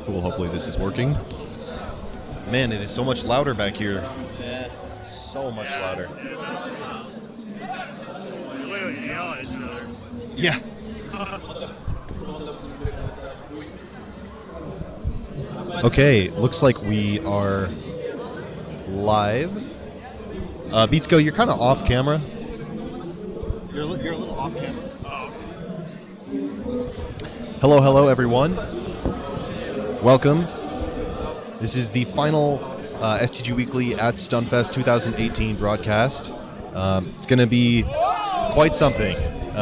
Cool, hopefully this is working. Man, it is so much louder back here. Yeah. So much louder. Yeah. Yeah. Okay, looks like we are live. Beatsgo, you're kind of off camera. You're a little off camera. Hello, everyone. Welcome. This is the final STG Weekly at Stunfest 2018 broadcast. It's going to be quite something.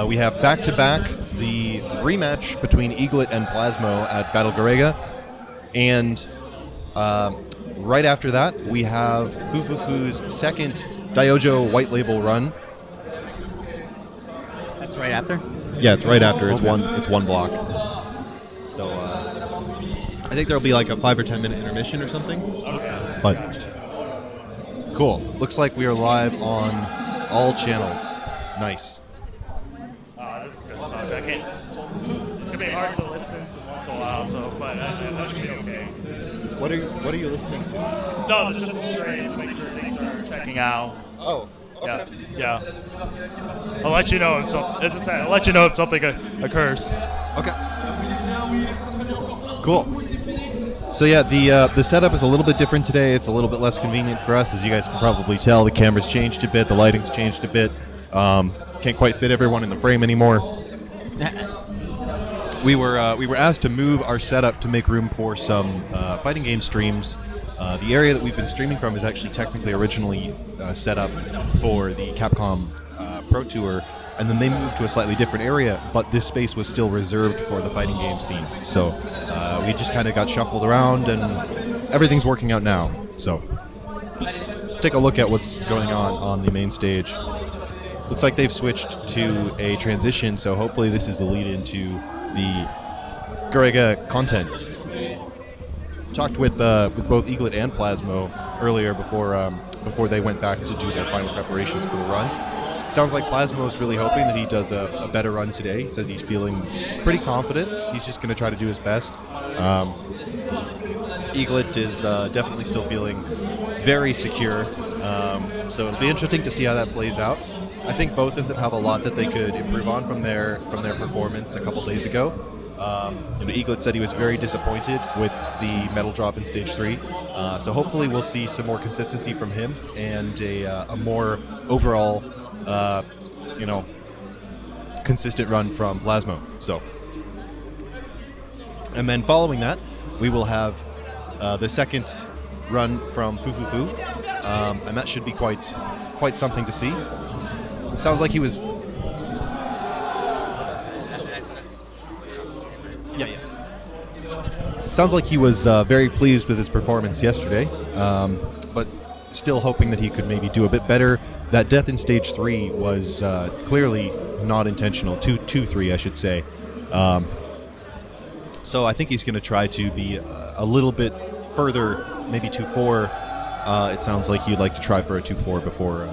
We have back-to-back the rematch between Eaglet and Plasmo at Battle Garegga. And right after that, we have Fufufu's second Diojo white label run. That's right after? Yeah, it's right after. It's Okay. It's one block. So I think there'll be like a 5 or 10 minute intermission or something. Okay. But cool. Looks like we are live on all channels. Nice. This is gonna suck. I can't. It's gonna be hard to listen to once in a while. So, but that should be okay. What are you listening to? No, it's just straight. Make sure things are checking out. Oh. Okay. Yeah. I'll let you know if I'll let you know if something occurs. Okay. Cool. So yeah, the setup is a little bit different today. It's a little bit less convenient for us, as you guys can probably tell. The camera's changed a bit, the lighting's changed a bit. Can't quite fit everyone in the frame anymore. We were asked to move our setup to make room for some fighting game streams. The area that we've been streaming from is actually technically originally set up for the Capcom Pro Tour, and then they moved to a slightly different area, but this space was still reserved for the fighting game scene. So we just kind of got shuffled around, and everything's working out now. So let's take a look at what's going on the main stage. Looks like they've switched to a transition, so hopefully this is the lead into the Garegga content. Talked with both Eaglet and Plasmo earlier before they went back to do their final preparations for the run. Sounds like Plasmo is really hoping that he does a better run today. He says he's feeling pretty confident. He's just going to try to do his best. Eaglet is definitely still feeling very secure. So it'll be interesting to see how that plays out. I think both of them have a lot that they could improve on from their performance a couple days ago. Eaglet said he was very disappointed with the medal drop in Stage 3. So hopefully we'll see some more consistency from him and a more overall, consistent run from Plasmo. So, and then following that, we will have the second run from Fufufu, and that should be quite something to see. Sounds like he was. Yeah. Sounds like he was very pleased with his performance yesterday, but still hoping that he could maybe do a bit better. That death in Stage 3 was clearly not intentional. 2-3, I should say. So I think he's going to try to be a little bit further, maybe 2-4. It sounds like he'd like to try for a 2-4 before,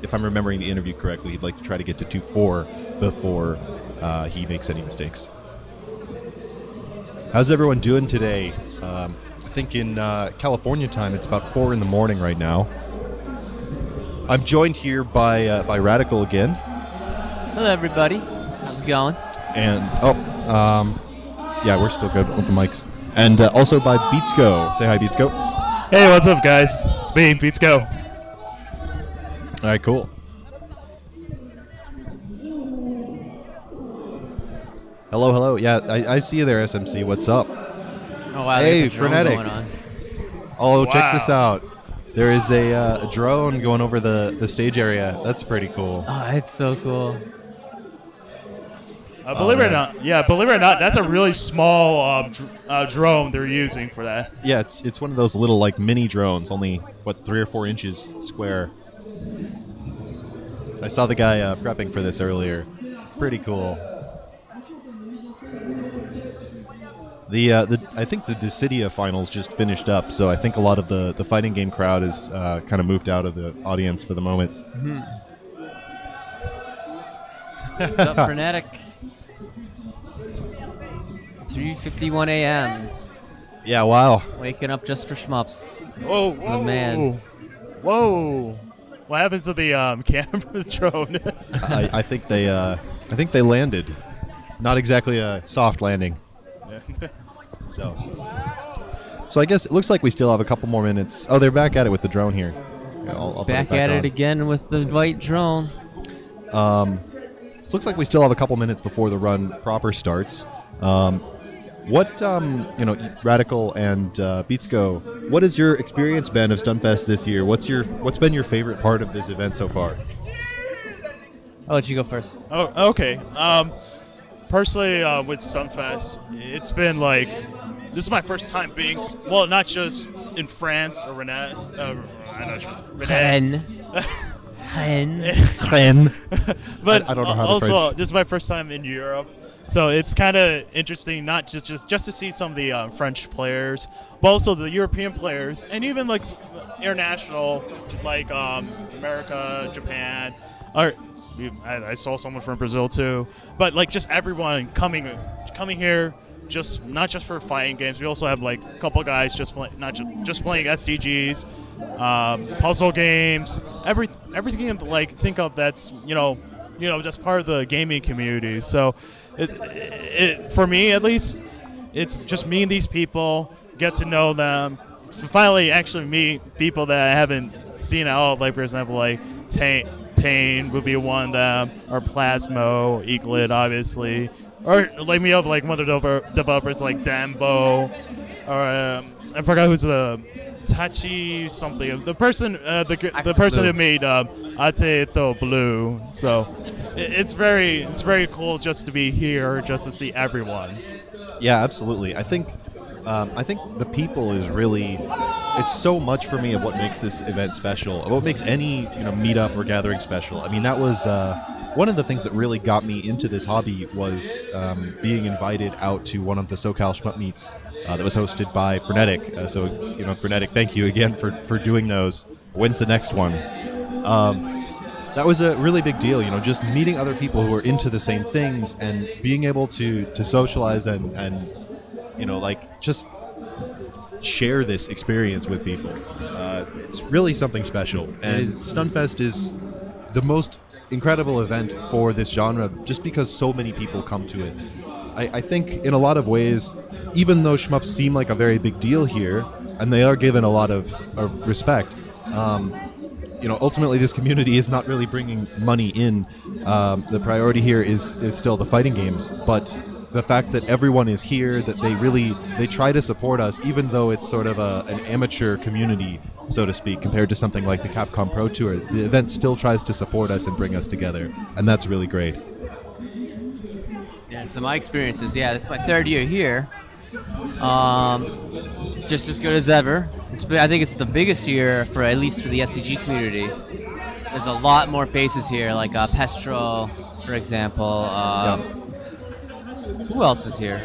if I'm remembering the interview correctly, he'd like to try to get to 2-4 before he makes any mistakes. How's everyone doing today? I think in California time it's about 4 in the morning right now. I'm joined here by Ratikal again. Hello, everybody. How's it going? And yeah, we're still good with the mics. And also by Beatsgo. Say hi, Beatsgo. Hey, what's up, guys? It's me, Beatsgo. All right, cool. Hello. Yeah, I see you there, SMC. What's up? Oh, wow. Hey, there's a drone Frenetic. going on. Oh, check Wow. this out. There is a drone going over the stage area. That's pretty cool. Oh, it's so cool. Believe it or not, that's a really small drone they're using for that. Yeah, it's one of those little like mini drones, only what 3 or 4 inches square. I saw the guy prepping for this earlier. Pretty cool. I think the Dissidia finals just finished up, so I think a lot of the fighting game crowd is kind of moved out of the audience for the moment. Mm-hmm. What's up, Frenetic? 3:51 a.m. Yeah, wow. Waking up just for shmups. Whoa, The whoa, man. Whoa! What happens to the camera drone? I think they landed. Not exactly a soft landing. So I guess it looks like we still have a couple more minutes. Oh, they're back at it with the drone here. Yeah, I'll put Back it at on. it again with the white drone. It looks like we still have a couple minutes before the run proper starts. Ratikal and Beatsgo, what has your experience been of Stunfest this year? What's been your favorite part of this event so far? I'll let you go first. Oh, okay. Personally, with Stunfest, it's been like, this is my first time being, well, not just in France or Rennes. I'm not sure. Hen. But I don't know how to also, French. this is my first time in Europe, so it's kind of interesting, not just to see some of the French players, but also the European players, and even like international, like America, Japan, or I saw someone from Brazil too. But like just everyone coming here. Just not just for fighting games. We also have like a couple guys just playing SCGs, puzzle games, everything you like think of that's just part of the gaming community. So, it for me at least, it's just meeting these people, get to know them, to finally actually meet people that I haven't seen at all. Like for example, like Tane would be one of them, or Plasmo, Eaglet, obviously. Or like me up like one of the developers like Dambo, or I forgot who's the Tachi something. The person the person who made Untitled Blue. So it's very cool just to be here, just to see everyone. Yeah, absolutely. I think the people is really, it's so much for me of what makes this event special, what makes any meetup or gathering special. I mean, that was one of the things that really got me into this hobby was being invited out to one of the SoCal Shmup Meets that was hosted by Frenetic. Frenetic, thank you again for doing those. When's the next one? That was a really big deal, just meeting other people who are into the same things and being able to socialize and just share this experience with people. It's really something special. And Stunfest is the most incredible event for this genre just because so many people come to it. I think in a lot of ways, even though shmups seem like a very big deal here, and they are given a lot of respect, ultimately this community is not really bringing money in. The priority here is still the fighting games, but the fact that everyone is here, that they try to support us, even though it's sort of an amateur community, so to speak, compared to something like the Capcom Pro Tour, the event still tries to support us and bring us together, and that's really great. Yeah, so my experience is, this is my third year here. Just as good as ever. I think it's the biggest year at least for the SCG community. There's a lot more faces here, like Pestro, for example. Who else is here?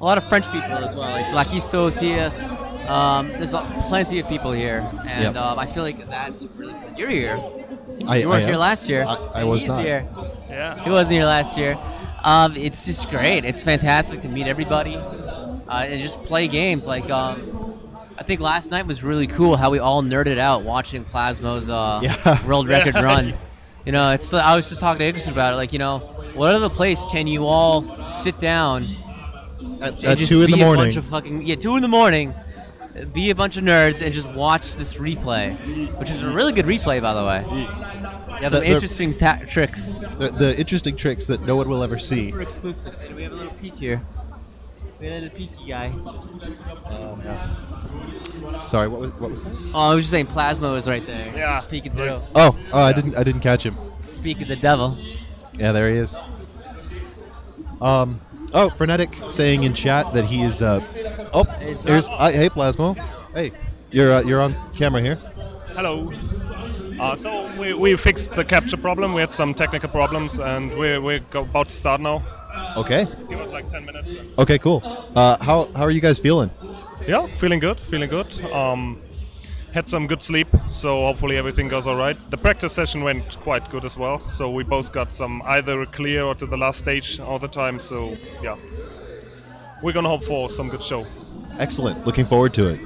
A lot of French people as well, like Blackistos here. There's plenty of people here, and I feel like that's really good. You're here. You weren't here last year. I was not. Here. Yeah. He wasn't here last year. It's just great. It's fantastic to meet everybody and just play games. Like I think last night was really cool how we all nerded out watching Plasmo's world record run. I was just talking to Eaglet about it. What other place can you all sit down at just 2 in the morning? A bunch of 2 in the morning, be a bunch of nerds and just watch this replay, which is a really good replay, by the way. You have some interesting tricks. The interesting tricks that no one will ever see. Super exclusive. And we have a little peek here. We have a little peeky guy. Sorry, what was that? Oh, I was just saying Plasmo is right there. Yeah. Just peeking through. Oh, I didn't catch him. Speak of the devil. Yeah, there he is. Frenetic saying in chat that he is. Hey, Plasmo. Hey, you're on camera here. Hello. So we fixed the capture problem. We had some technical problems, and we're about to start now. Okay. Give us like 10 minutes. Okay, cool. How are you guys feeling? Yeah, feeling good. Had some good sleep, so hopefully everything goes all right. The practice session went quite good as well, so we both got some either clear or to the last stage all the time. So yeah. we're gonna hope for some good show. Excellent. Looking forward to it.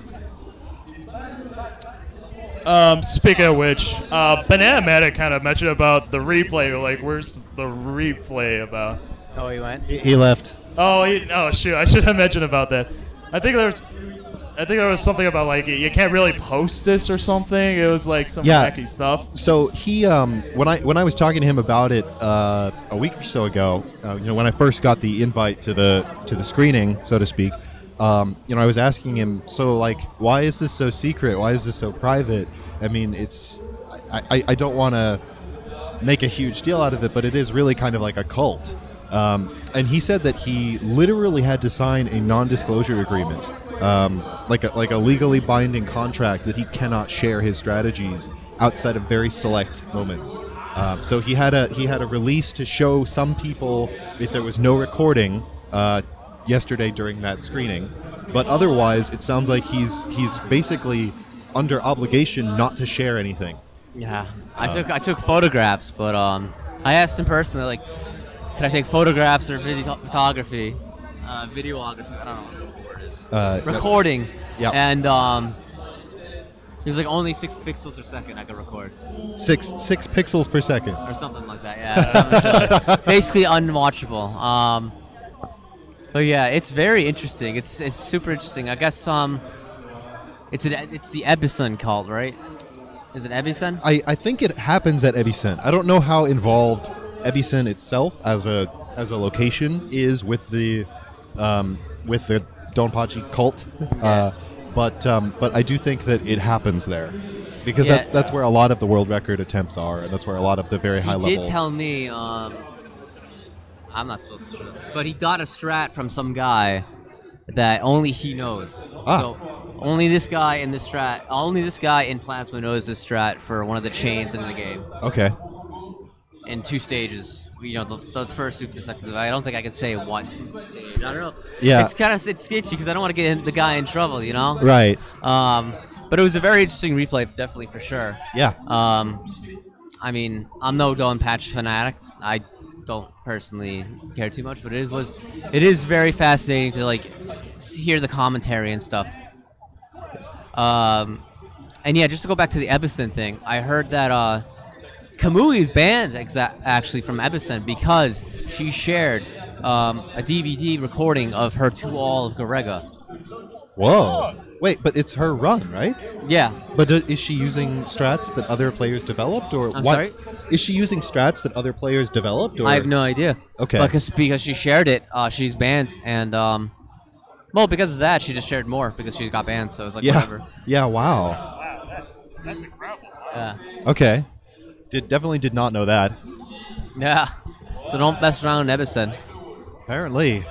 Speaking of which, Banana Matic kind of mentioned about the replay. Like, where's the replay about? Oh, he went. He left. Oh, shoot! I should have mentioned about that. I think there was something about like you can't really post this or something. It was like some wacky stuff. So he, when I was talking to him about it a week or so ago, when I first got the invite to the screening, so to speak, I was asking him, so like, why is this so secret? Why is this so private? I mean, I don't want to make a huge deal out of it, but it is really kind of like a cult. And he said that he literally had to sign a non-disclosure agreement, like a legally binding contract that he cannot share his strategies outside of very select moments. So he had a release to show some people if there was no recording yesterday during that screening, but otherwise it sounds like he's basically under obligation not to share anything. Yeah, I took photographs, but I asked him personally, like, can I take photographs or photography, videography? I don't know what the word is. Recording. Yeah. And he was like, only 6 pixels per second I could record. 6 pixels per second. Or something like that. Yeah. Basically unwatchable. But yeah, it's very interesting. It's super interesting. I guess it's the Ebison cult, right? Is it Ebison? I think it happens at Ebison. I don't know how involved Ebison itself as a location is with the Donpachi cult, but I do think that it happens there because that's where a lot of the world record attempts are, and that's where a lot of the very high level. He did tell me, I'm not supposed to, but he got a strat from some guy that only he knows. So only this guy in this strat, only this guy in Plasmo knows this strat for one of the chains in the game. Okay. In 2 stages, the first loop, the second loop. I don't think I can say what stage. I don't know. Yeah. It's sketchy because I don't want to get the guy in trouble, Right. But it was a very interesting replay, definitely for sure. Yeah. I mean, I'm no Donpachi fanatic. I don't personally care too much, but it is very fascinating to like hear the commentary and stuff. And yeah, just to go back to the Ebison thing, I heard that Kamui is banned actually from Ebison because she shared a DVD recording of her 2-all of Garegga. Whoa. Wait, but it's her run, right? Yeah. But is she using strats that other players developed, or I'm sorry? Is she using strats that other players developed? Or? I have no idea. Okay. Because she shared it, she's banned, and because of that, she just shared more because she got banned. So it was like whatever. Yeah. Wow. Wow, that's incredible. Yeah. Okay. Definitely did not know that. Yeah. So don't mess around in Ebison. Apparently.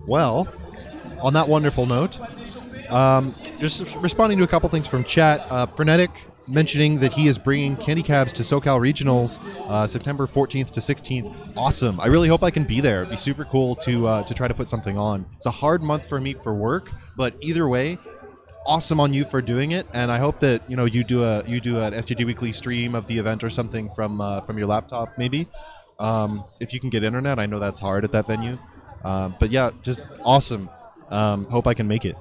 Well, on that wonderful note, just responding to a couple things from chat. Frenetic mentioning that he is bringing Candy Cabs to SoCal Regionals September 14th to 16th. Awesome. I really hope I can be there. It'd be super cool to try to put something on. It's a hard month for me for work, but either way, awesome on you for doing it, and I hope that you do an SGG Weekly stream of the event or something from your laptop, maybe. If you can get internet, I know that's hard at that venue. But yeah, just awesome. Hope I can make it.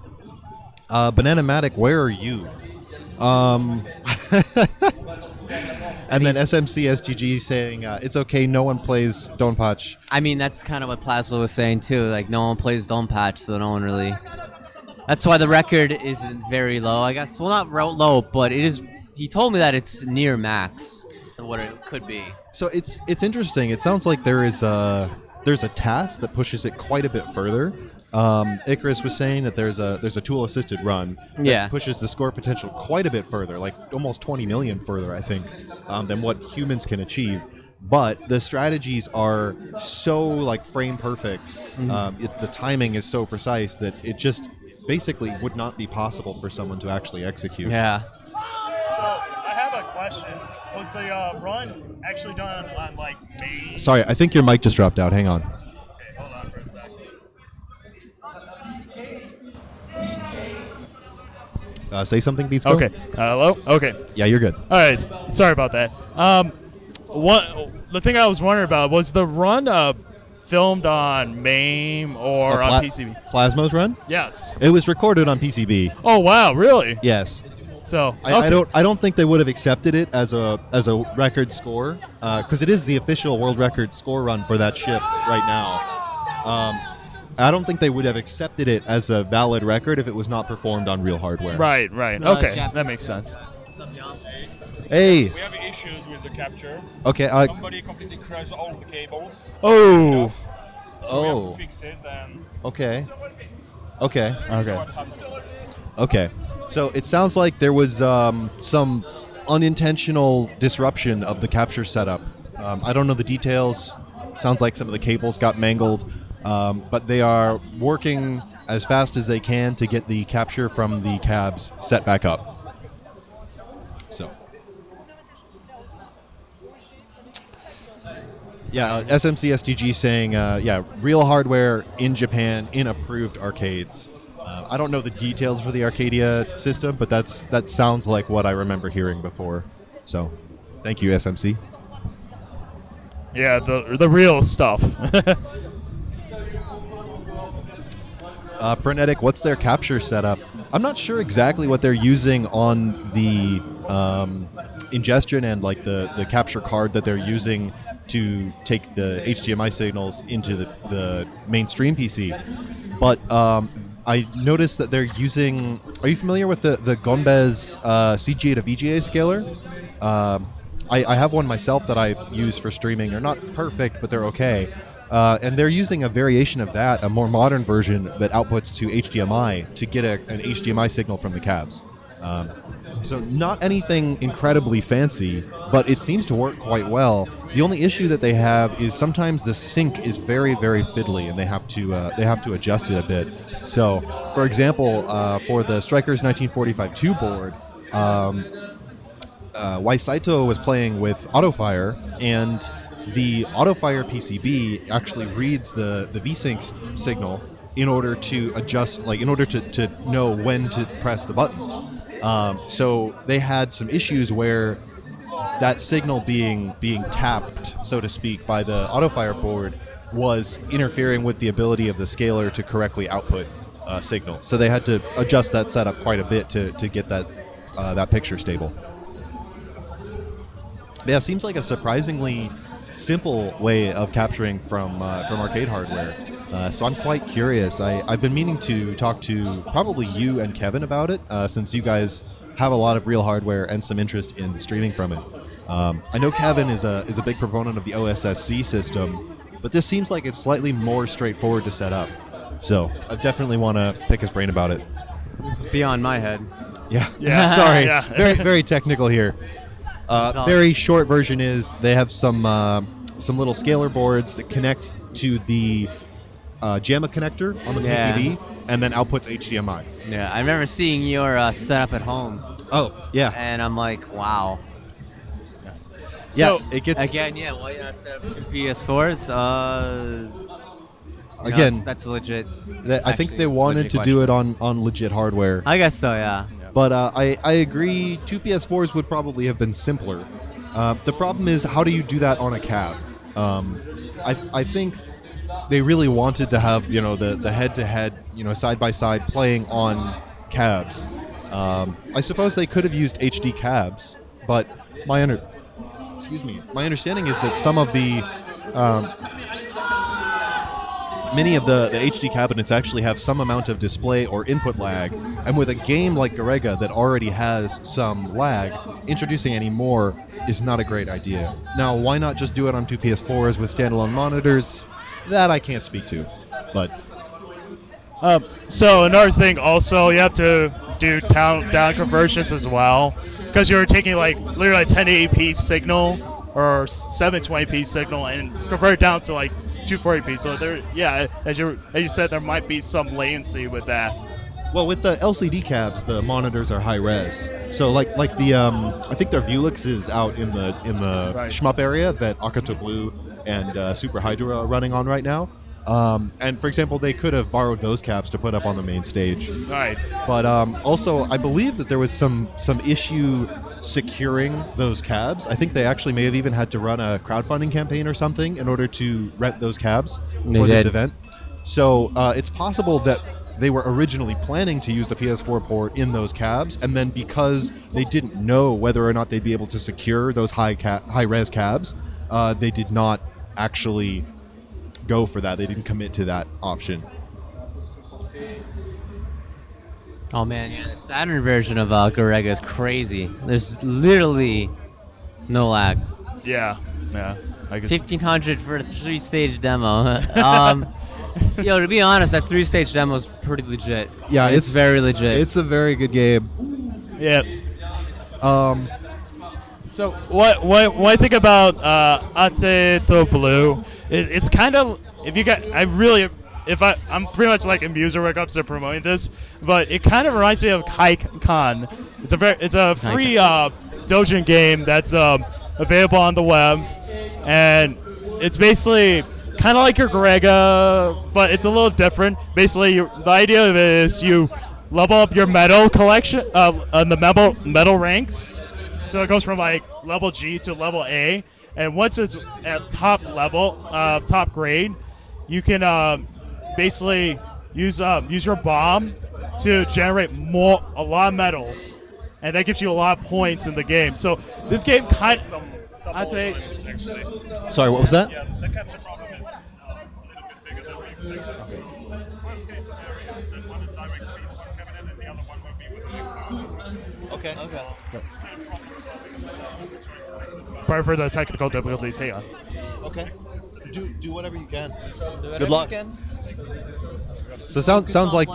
Banana-matic, where are you? And then SMC SGG saying it's okay, no one plays Donpachi. I mean, that's kind of what Plasmo was saying too. Like, no one plays Donpachi, so no one really. That's why the record isn't very low, I guess. Well, not low, but it is. He told me that it's near max to what it could be. So it's interesting. It sounds like there's a task that pushes it quite a bit further. Icarus was saying that there's a tool assisted run that pushes the score potential quite a bit further, like almost 20 million further, I think, than what humans can achieve. But the strategies are so like frame perfect. The timing is so precise that it just basically would not be possible for someone to actually execute. Yeah. So I have a question. Was the run actually done on like May? Sorry, I think your mic just dropped out. Hang on. Okay, hold on for a sec. Say something, Beatsgo? Okay. Hello? Okay. Yeah, you're good. All right. Sorry about that. The thing I was wondering about was the run filmed on MAME or on PCB? Plasmo's run? Yes. It was recorded on PCB. Oh wow, really? Yes. So I don't think they would have accepted it as a record score because it is the official world record score run for that ship right now. I don't think they would have accepted it as a valid record if it was not performed on real hardware. Right. No, Okay, Japanese. that makes sense. What's up, John? Hey. We have issues with the capture. Okay. Somebody completely crashed all the cables. Oh. So we have to fix it and Okay. Okay. what happened. Okay. So it sounds like there was some unintentional disruption of the capture setup. I don't know the details. Sounds like some of the cables got mangled. But they are working as fast as they can to get the capture from the cabs set back up. So. Yeah, SMC SDG saying, real hardware in Japan in approved arcades. I don't know the details for the Arcadia system, but that sounds like what I remember hearing before. So, thank you, SMC. Yeah, the real stuff. Frenetic, what's their capture setup? I'm not sure exactly what they're using on the ingestion and like the capture card that they're using to take the HDMI signals into the mainstream PC. But I noticed that they're using... Are you familiar with the Gonbez CGA to VGA scaler? I have one myself that I use for streaming. They're not perfect, but they're okay. And they're using a variation of that, a more modern version that outputs to HDMI to get an HDMI signal from the cabs. So not anything incredibly fancy, but it seems to work quite well. The only issue that they have is sometimes the sync is very, very fiddly, and they have to adjust it a bit. So, for example, for the Strikers 1945-2 board, Waisaito was playing with AutoFire, and the AutoFire PCB actually reads the VSync signal in order to adjust, like in order to know when to press the buttons. So they had some issues where that signal being tapped, so to speak, by the AutoFire board was interfering with the ability of the scaler to correctly output signal. So they had to adjust that setup quite a bit to get that picture stable. Yeah, it seems like a surprisingly simple way of capturing from arcade hardware. So I'm quite curious. I've been meaning to talk to probably you and Kevin about it, since you guys have a lot of real hardware and some interest in streaming from it. I know Kevin is a big proponent of the OSSC system, but this seems like it's slightly more straightforward to set up. So I definitely want to pick his brain about it. This is beyond my head. Yeah. Yeah. Sorry. Very, very technical here. Very short version is they have some little scaler boards that connect to the JAMA connector on the PCB and then outputs HDMI. Yeah, I remember seeing your setup at home. Oh, yeah. And I'm like, wow. Yeah, So, it gets... Again, why not set up 2 PS4s? Again, that's legit. I think they wanted to do it on legit hardware. I guess so, yeah. But I agree, 2 PS4s would probably have been simpler. The problem is, how do you do that on a cab? I think they really wanted to have, the head-to-head, side-by-side playing on cabs. I suppose they could have used HD cabs, but my understanding is that some of the many of the HD cabinets actually have some amount of display or input lag, and with a game like Garegga that already has some lag, introducing any more is not a great idea. Now, why not just do it on 2 PS4s with standalone monitors? That I can't speak to, but... So another thing also, you have to do down conversions as well, because you're taking literally a 1080p signal or 720p signal and convert it down to 240p. So there, as you said, there might be some latency with that. Well, with the LCD cabs, the monitors are high res. So like the I think their Vuelix is out in the Right. shmup area that Akato Blue and Super Hydra are running on right now. And for example, they could have borrowed those cabs to put up on the main stage. Right. But also, I believe that there was some issue securing those cabs. I think they actually may have even had to run a crowdfunding campaign or something in order to rent those cabs for this event. So it's possible that they were originally planning to use the PS4 port in those cabs, and then because they didn't know whether or not they'd be able to secure those high-res cabs, they did not actually go for that. They didn't commit to that option. Oh man, yeah, the Saturn version of Garegga is crazy. There's literally no lag. Yeah. I guess. 1500 for a 3-stage demo. Yo, to be honest, that 3-stage demo is pretty legit. Yeah, it's very legit. It's a very good game. Yeah. So what I think about Untitled Blue? It's kind of I'm pretty much like in user when it comes to promoting this, but it kind of reminds me of KaiCon. It's a free Dojin game that's available on the web, and it's basically kind of like your Garegga, but it's a little different. Basically, the idea of it is you level up your medal collection, the medal ranks. So it goes from like level G to level A, and once it's at top level, top grade, you can basically use your bomb to generate a lot of medals, and that gives you a lot of points in the game. So this game kind of, I'd say. Actually. Sorry, what was that? Yeah, the capture problem is a little bit bigger than we expected. Worst case scenario is that one is direct feed one cabinet and the other one will be with the next one. Okay. Sorry for the technical difficulties. Hang on. Okay. Do whatever you can. Good Good luck. So sounds like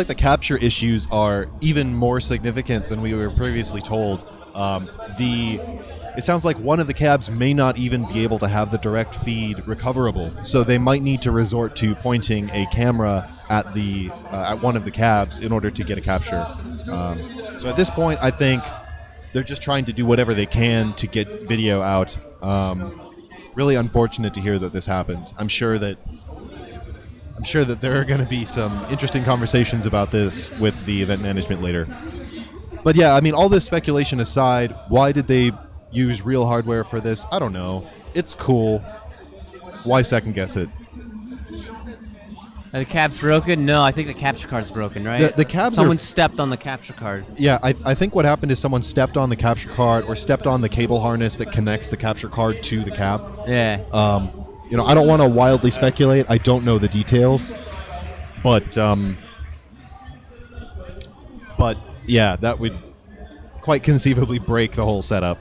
the capture issues are even more significant than we were previously told. It sounds like one of the cabs may not even be able to have the direct feed recoverable, so they might need to resort to pointing a camera at the at one of the cabs in order to get a capture. So at this point, I think they're just trying to do whatever they can to get video out. Really unfortunate to hear that this happened. I'm sure that there are going to be some interesting conversations about this with the event management later. But yeah, I mean, all this speculation aside, why did they use real hardware for this? I don't know. It's cool. Why second guess it? Are the cabs broken? No, I think the capture card's broken, right? The cabs Someone stepped on the capture card. Yeah, I think what happened is someone stepped on the capture card or stepped on the cable harness that connects the capture card to the cab. Yeah. I don't want to wildly speculate. I don't know the details, but yeah, that would quite conceivably break the whole setup.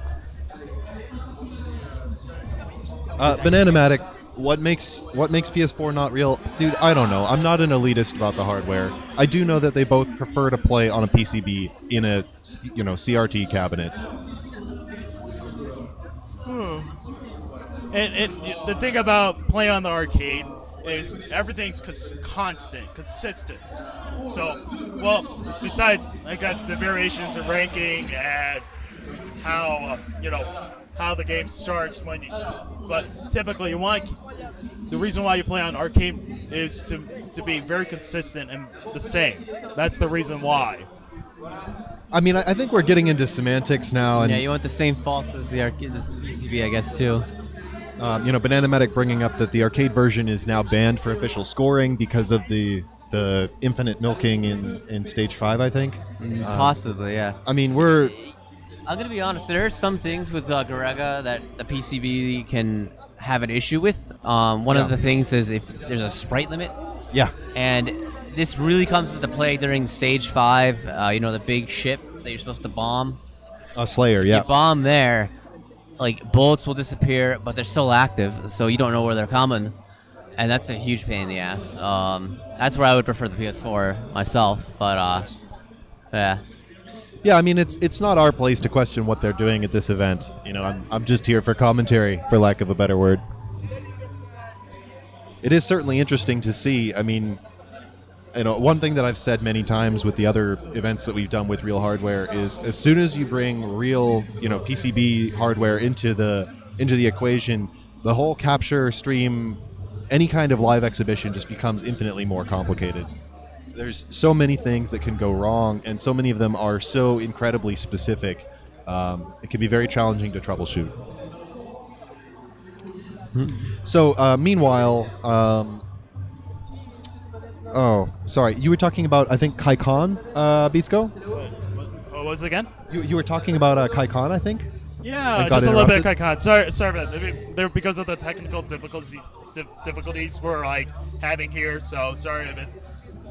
Bananamatic, what makes PS4 not real? Dude, I don't know. I'm not an elitist about the hardware. I do know that they both prefer to play on a PCB in a CRT cabinet. And the thing about playing on the arcade is everything's constant, consistent. So, well, besides, I guess, the variations in ranking and how, how the game starts when you... But typically, the reason why you play on arcade is to be very consistent and the same. That's the reason why. I mean, I think we're getting into semantics now. And, yeah, you want the same faults as the arcade, the PCB, I guess, too. Bananamatic bringing up that the arcade version is now banned for official scoring because of the infinite milking in Stage 5, I think. Possibly, yeah. I mean, I'm going to be honest, there are some things with Garegga that the PCB can have an issue with. One of the things is if there's a sprite limit. Yeah. And this really comes into play during Stage 5, the big ship that you're supposed to bomb. A Slayer, yeah. You bomb there, like, bullets will disappear, but they're still active, so you don't know where they're coming. And that's a huge pain in the ass. That's where I would prefer the PS4 myself, but, yeah. Yeah, I mean, it's not our place to question what they're doing at this event. I'm just here for commentary, for lack of a better word. It is certainly interesting to see. I mean, one thing that I've said many times with the other events that we've done with real hardware is as soon as you bring real, PCB hardware into the equation, the whole capture stream, any kind of live exhibition just becomes infinitely more complicated. there's so many things that can go wrong, and so many of them are so incredibly specific. It can be very challenging to troubleshoot. So, meanwhile, oh, sorry, you were talking about, I think, KaiCon, Beatsgo? What was it again? You were talking about KaiCon, I think? Yeah, just a little bit of KaiCon. Sorry about that. Because of the technical difficulties we're like having here, so sorry if it's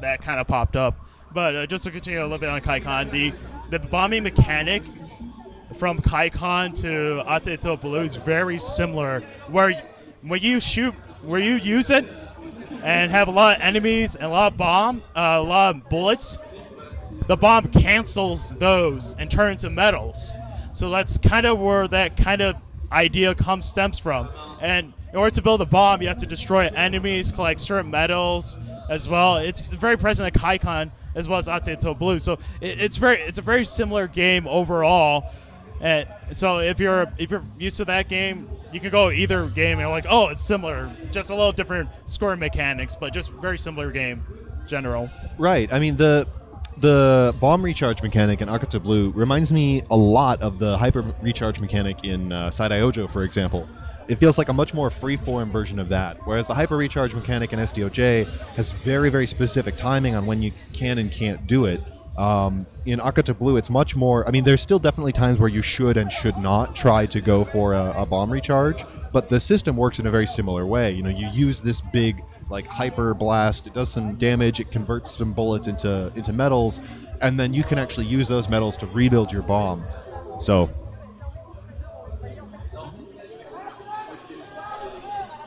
that kind of popped up. But just to continue a little bit on KaiCon, the bombing mechanic from KaiCon to Untitled Blue is very similar. Where you use it and have a lot of enemies and a lot of bullets, the bomb cancels those and turn into metals. So that's kind of where that kind of idea stems from. And in order to build a bomb, you have to destroy enemies, collect certain metals as well. It's very present at KaiCon as well as Untitled Blue. So it's a very similar game overall. And so if you're used to that game, you can go either game and you're like, oh, it's similar, just a little different scoring mechanics, but just very similar game general. Right. I mean, the bomb recharge mechanic in Untitled Blue reminds me a lot of the hyper recharge mechanic in Side-Eye Ojo, for example. It feels like a much more free-form version of that, whereas the hyper recharge mechanic in SDOJ has very, very specific timing on when you can and can't do it. In Untitled Blue, it's much more... I mean, there's still definitely times where you should and should not try to go for a bomb recharge, but the system works in a very similar way. You know, you use this big, like, hyper blast, it does some damage, it converts some bullets into metals, and then you can actually use those metals to rebuild your bomb. So...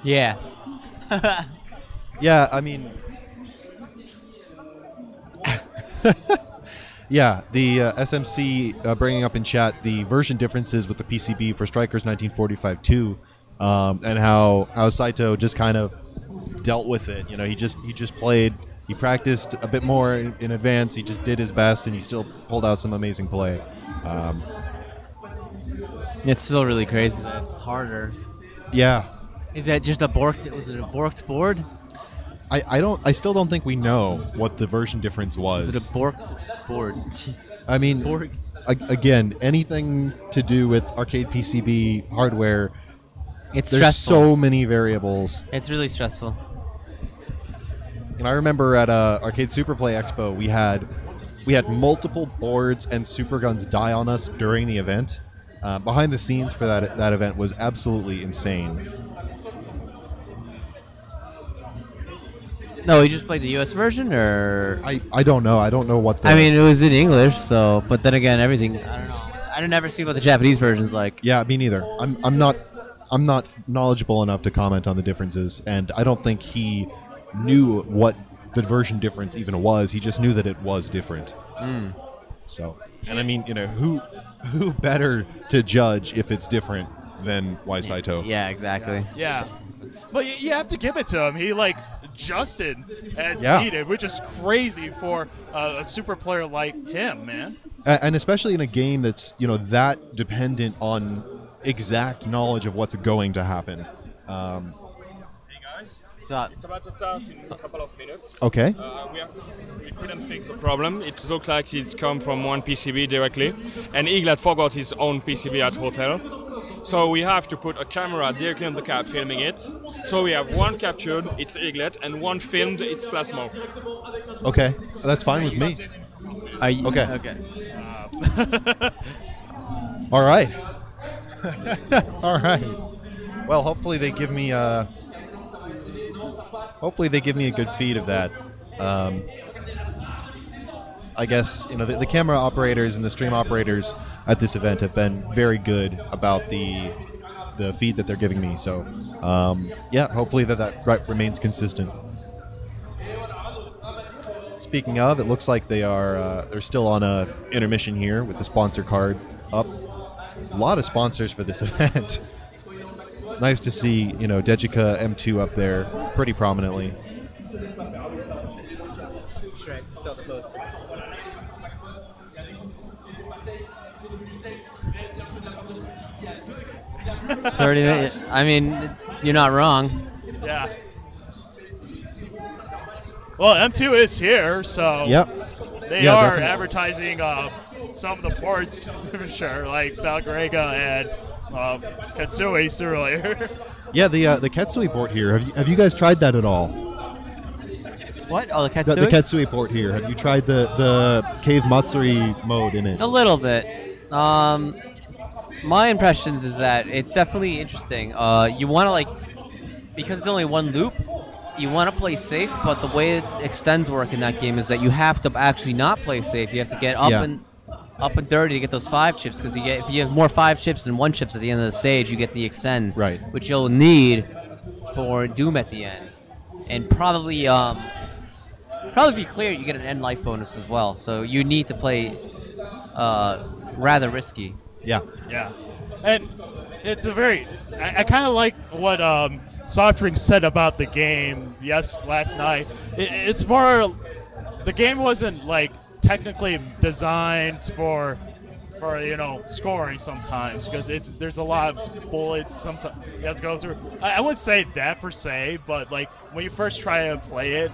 Yeah. Yeah, I mean... Yeah, the SMC bringing up in chat the version differences with the PCB for Strikers 1945-2, and how Saito just kind of dealt with it. You know, he just played, he practiced a bit more in advance, he just did his best, and he still pulled out some amazing play. It's still really crazy that it's harder. Yeah. Is that just a borked? Was it a borked board? I still don't think we know what the version difference was. Is it a borked board? Jeez. I mean, again, anything to do with arcade PCB hardware, It's there's stressful. so many variables. It's really stressful. And I remember at Arcade Superplay Expo, we had multiple boards and super guns die on us during the event. Behind the scenes for that event was absolutely insane. No, you just played the US version, or I don't know. I don't know what the... I mean, it was in English, so. But then again, everything. I don't know. I never see what the Japanese version's like. Yeah, me neither. I'm not knowledgeable enough to comment on the differences, and I don't think he knew what the version difference even was. He just knew that it was different. So, and I mean, you know, who better to judge if it's different than Wai Saito? Yeah, exactly. Yeah. But you have to give it to him. He, like, adjusted as needed, which is crazy for a super player like him, man. And especially in a game that's, you know, that dependent on exact knowledge of what's going to happen. Hey guys, it's about to start in a couple of minutes. Okay. We couldn't fix the problem. It looked like it come from one PCB directly, and Eaglet forgot his own PCB at hotel. So we have to put a camera directly on the cab filming it. So we have one captured, it's Eaglet, and one filmed, it's Plasmo. Okay, that's fine with me. Okay. Okay. All right. All right. Well, hopefully they give me a good feed of that. I guess, you know, the camera operators and the stream operators at this event have been very good about the feed that they're giving me. So, yeah, hopefully that remains consistent. Speaking of, it looks like they're still on a intermission here with the sponsor card up. A lot of sponsors for this event. Nice to see, you know, Dejika M2 up there pretty prominently. Trying to sell the poster. $30 I mean, you're not wrong. Yeah. Well, M2 is here, so Yep. they Yeah, are definitely. advertising some of the ports for sure, like Garegga and Katsui's earlier. Yeah, the Ketsui port here. Have you guys tried that at all? What? Oh, the The Katsui? Ketsui port here. Have you tried the Cave Matsuri mode in it? A little bit. My impressions is that it's definitely interesting. You want to because it's only one loop. You want to play safe, but the way it extends work in that game is that you have to actually not play safe. You have to get up Yeah. and dirty to get those 5 chips, because if you have more 5 chips than 1 chips at the end of the stage, you get the extend, Right. which you'll need for Doom at the end, and probably if you clear it, you get an end life bonus as well. So you need to play rather risky. Yeah. Yeah, and it's a very. I kind of like what Softdrink said about the game. Last night. It's more. The game wasn't technically designed for scoring sometimes, because there's a lot of bullets sometimes you have to go through. I wouldn't say that per se, but when you first try to play it,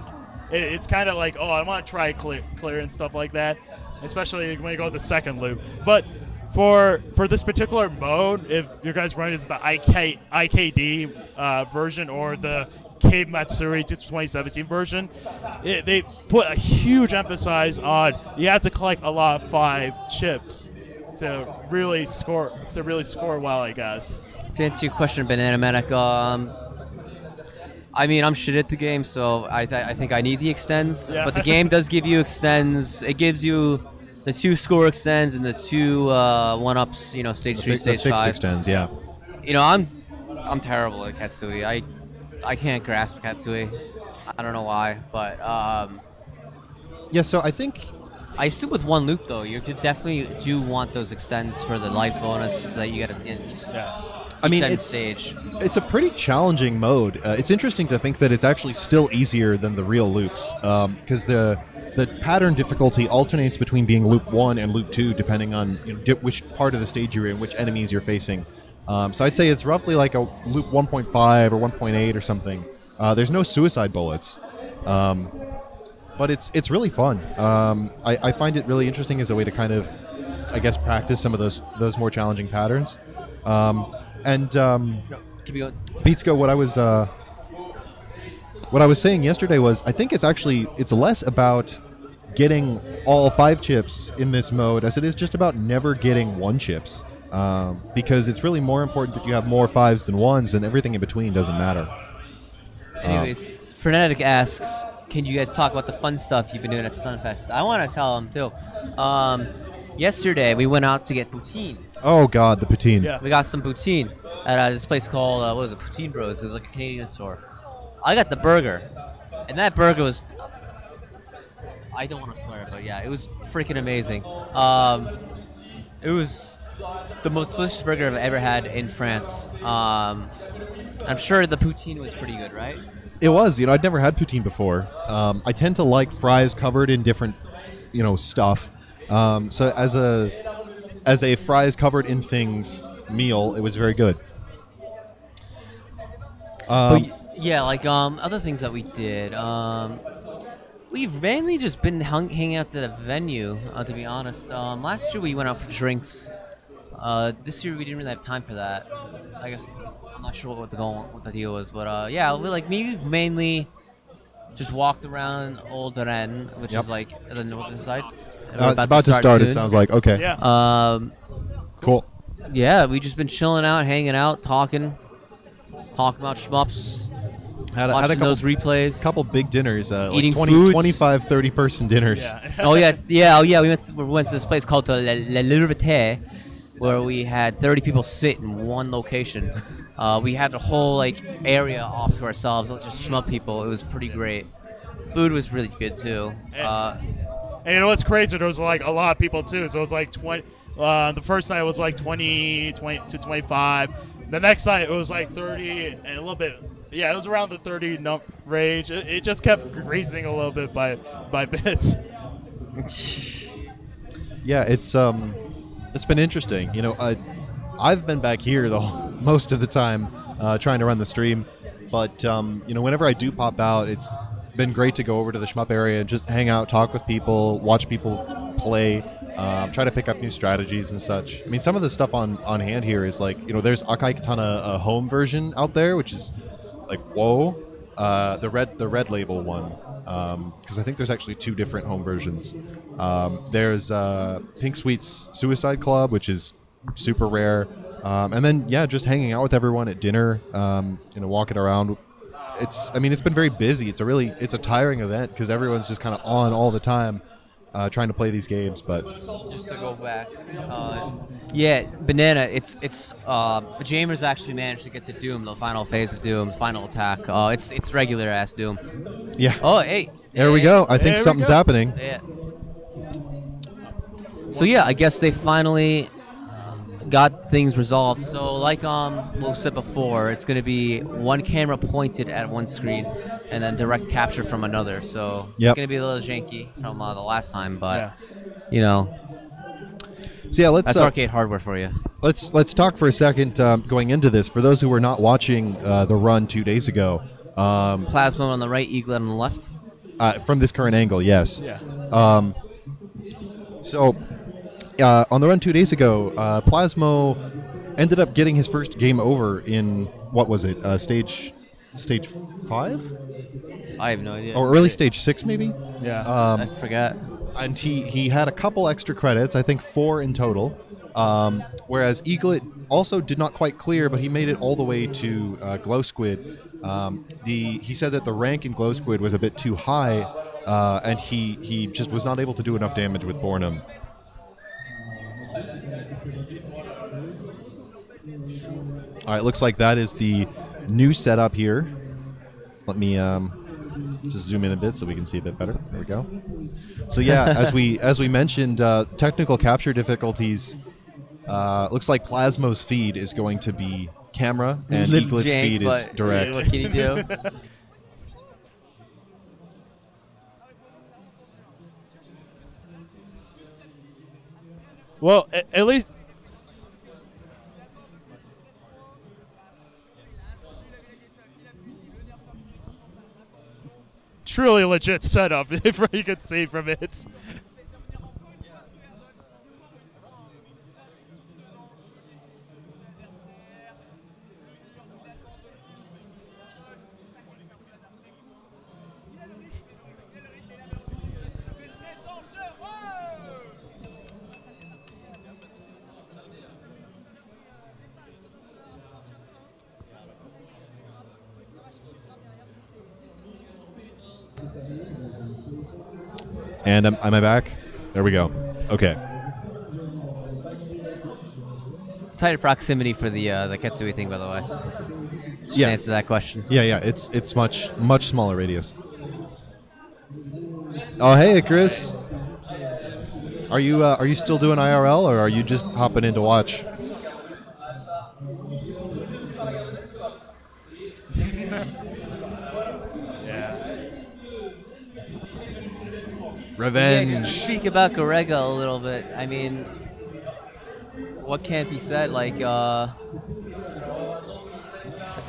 it's kind of oh, I want to try clear and stuff like that, especially when you go to the second loop. But for this particular mode, if you guys run as the IKD version or the Cave Matsuri 2017 version, they put a huge emphasis on you have to collect a lot of 5 chips to really score well, I guess. To answer your question, Banana Manic, I mean, I'm shit at the game, so I think I need the extends. Yeah. But the game does give you extends. It gives you the 2 score extends and the 2 1-ups, stage 3, stage fixed 5. extends, yeah. I'm terrible at Katsui. I can't grasp Katsui. I don't know why, but Yeah, so I think I assume with 1 loop though, you could definitely do want those extends for the life bonuses that you get at the end. Yeah. I mean, Extend it's stage. it's a pretty challenging mode. It's interesting to think that it's actually still easier than the real loops, because the pattern difficulty alternates between being loop 1 and loop 2 depending on which part of the stage you're in, which enemies you're facing. So I'd say it's roughly like a loop 1.5 or 1.8 or something. There's no suicide bullets, but it's really fun. I find it really interesting as a way to kind of, I guess, practice some of those more challenging patterns. And Keep going. Beatsgo, what I was saying yesterday was I think it's less about getting all 5 chips in this mode as it is just about never getting 1 chips, because it's really more important that you have more 5s than 1s, and everything in between doesn't matter. Anyways, Frenetic asks, can you guys talk about the fun stuff you've been doing at Stunfest? I want to tell them too. Yesterday we went out to get poutine. Oh God, the poutine. Yeah. We got some poutine at this place called what was it? Poutine Bros. It was like a Canadian store. I got the burger, and that burger was. I don't want to swear, but yeah, it was freaking amazing. It was the most delicious burger I've ever had in France. I'm sure the poutine was pretty good, right? It was. I'd never had poutine before. I tend to like fries covered in different, stuff. So as a fries covered in things meal, it was very good. Yeah, other things that we did. We've mainly just been hanging out at a venue, to be honest. Last year we went out for drinks. This year we didn't really have time for that. I guess I'm not sure what the deal was, but yeah, we've mainly just walked around Old Rennes, which Yep. is the northern side. It's about to start. It sounds like okay. Yeah. Cool. Yeah, we just been chilling out, hanging out, talking about shmups, Had a watching couple, those replays. couple big dinners, Eating 20, foods. 25, 30 person dinners. Yeah. Oh yeah. We went to this place called La Liberté, where we had 30 people sit in one location. We had a whole area off to ourselves, just shmup people. It was pretty great. Food was really good too. And you know what's crazy? There was a lot of people too. So it was 20. The first night was 20 to 25. The next night it was 30 and a little bit. Yeah, it was around the 30 range. It just kept increasing a little bit by bits. Yeah, it's been interesting. I've been back here most of the time trying to run the stream, but whenever I do pop out, it's been great to go over to the shmup area and just hang out, talk with people, watch people play, try to pick up new strategies and such. I mean, some of the stuff on hand here is like, there's Akai Katana a home version out there, which is like, whoa, the red label one, because I think there's actually 2 different home versions. There's Pink Sweet's Suicide Club, which is super rare, and then just hanging out with everyone at dinner, walking around. It's been very busy. It's a tiring event because everyone's just kind of on all the time, trying to play these games. But just to go back, Banana. It's Jamers actually managed to get the Doom, the final phase of Doom, final attack. It's regular ass Doom. Yeah. Oh, hey. There we go. I think something's happening. Yeah. So I guess they finally got things resolved. So like we said before, it's going to be one camera pointed at one screen and then direct capture from another. So it's going to be a little janky from the last time, but so let's that's arcade hardware for you. Let's talk for a second going into this. For those who were not watching the run 2 days ago, Plasmo on the right, Eaglet on the left. From this current angle, yes. Yeah. So on the run 2 days ago, Plasmo ended up getting his first game over in, what was it, stage 5? I have no idea. Or early stage 6 maybe? Yeah. I forgot. And he had a couple extra credits, I think 4 in total, whereas Eaglet also did not quite clear, but he made it all the way to Glow Squid. He said that the rank in Glow Squid was a bit too high, and he just was not able to do enough damage with Bornum. All right, looks like that is the new setup here. Let me just zoom in a bit so we can see a bit better. There we go. So as we mentioned, technical capture difficulties. Looks like Plasmo's feed is going to be camera, and Eaglet's feed is direct. What can you do? Well, at least. Truly legit setup, if you could see from it. And am I back? There we go. Okay. It's tighter proximity for the Ketsui thing, by the way. Just to answer that question. Yeah. It's much smaller radius. Oh, hey, Chris. Are you still doing IRL, or are you just hopping in to watch? Revenge. Yeah, speak about Garegga a little bit. I mean, what can't be said? Like, it's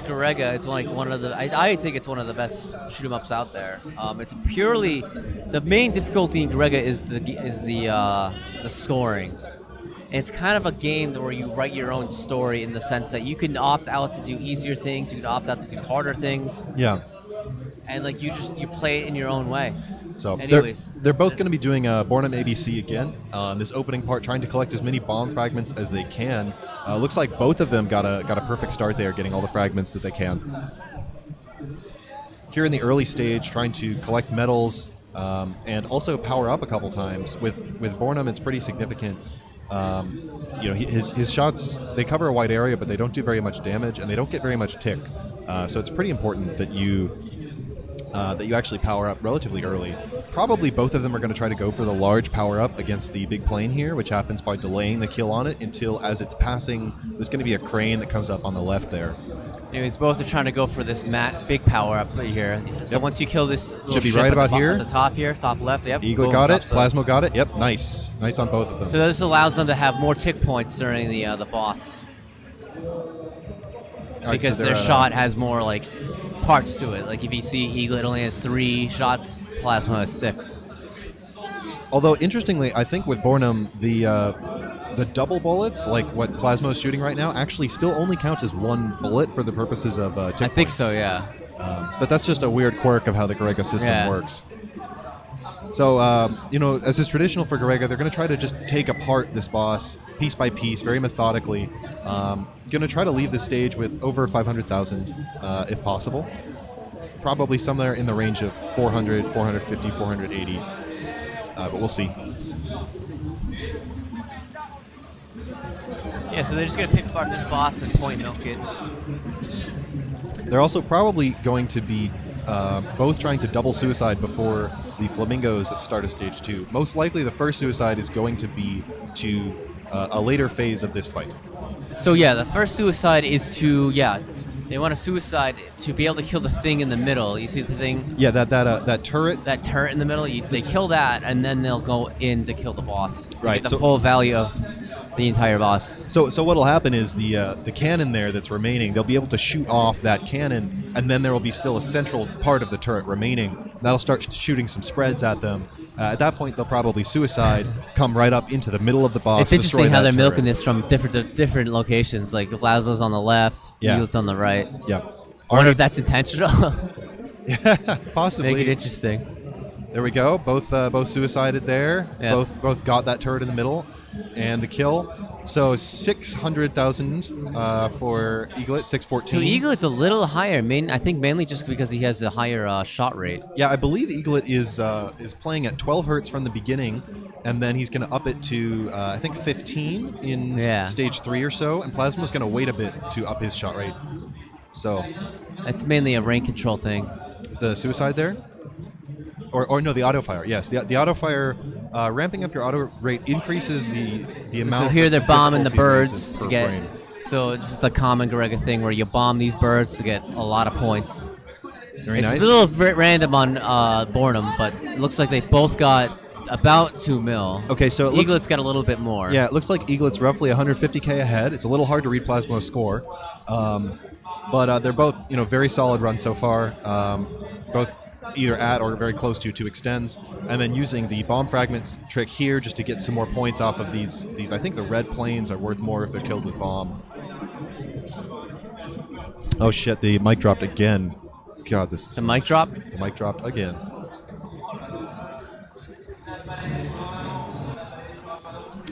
Garegga. It's like one of the. I think it's one of the best shoot 'em ups out there. It's purely the main difficulty in Garegga is the scoring. And it's kind of a game where you write your own story in the sense that you can opt out to do easier things, you can opt out to do harder things. Yeah. And like you play it in your own way. So anyways, they're both going to be doing Bornum ABC again. This opening part, trying to collect as many bomb fragments as they can. Looks like both of them got a perfect start there, getting all the fragments that they can. Here in the early stage, trying to collect medals and also power up a couple times. With Bornum, it's pretty significant. His shots, they cover a wide area, but they don't do very much damage, and they don't get very much tick. So it's pretty important that you actually power up relatively early. Probably both of them are going to try to go for the large power up against the big plane here, which happens by delaying the kill on it until, as it's passing, there's going to be a crane that comes up on the left there. Anyways, both are trying to go for this big power up right here. So once you kill this, should be right about here. At the top here, top left. Yep. Eaglet got it. Plasmo got it. Yep. Nice on both of them. So this allows them to have more tick points during the boss, because their shot has more like parts to it. Like if you see Eaglet only has 3 shots, Plasmo has 6. Although interestingly, I think with Bornum, the double bullets, like what Plasmo is shooting right now, actually still only counts as 1 bullet for the purposes of tick I think points. so, yeah. But that's just a weird quirk of how the Garegga system works. So, as is traditional for Garegga, they're going to try to just take apart this boss piece by piece, very methodically. Going to try to leave the stage with over 500,000, if possible. Probably somewhere in the range of 400, 450, 480. But we'll see. Yeah, so they're just going to pick apart this boss and point milk it. They're also probably going to be both trying to double suicide before the flamingos at the start of stage 2. Most likely the first suicide is going to be to a later phase of this fight. So yeah, the first suicide is to, they want a suicide to be able to kill the thing in the middle. You see the thing? Yeah, that turret. That turret in the middle, they kill that, and then they'll go in to kill the boss. To Right, get the full value of the entire boss. So what'll happen is the cannon there that's remaining, they'll be able to shoot off that cannon, and then there will be still a central part of the turret remaining. That'll start shooting some spreads at them. At that point, they'll probably suicide, come right up into the middle of the boss. It's interesting how they're turret. milking this from different locations. Like Laszlo's on the left, Eaglet's on the right. Yeah. I wonder if that's intentional. Yeah, possibly. Make it interesting. There we go. Both suicided there. Yeah. Both got that turret in the middle, and the kill. So 600,000 for Eaglet, 614. So Eaglet's a little higher. I think mainly just because he has a higher shot rate. Yeah, I believe Eaglet is playing at 12 hertz from the beginning, and then he's going to up it to I think 15 in stage 3 or so, and Plasmo's going to wait a bit to up his shot rate. So that's mainly a rank control thing. The suicide there? Or no, the auto fire. Yes, the auto fire, ramping up your auto rate increases the amount. So here they're bombing the birds to get. Frame. So it's the common Garegga thing where you bomb these birds to get a lot of points. Very it's nice. a little random on Bornum, but it looks like they both got about 2 mil. Okay, so Eaglet's got a little bit more. Yeah, it looks like Eaglet's roughly 150k ahead. It's a little hard to read Plasmo's score, but they're both very solid runs so far. Both either at or very close to 2 extends, and then using the bomb fragments trick here just to get some more points off of these. I think the red planes are worth more if they're killed with bomb. Oh shit, the mic dropped again. God, this is... The mic drop? The mic dropped again.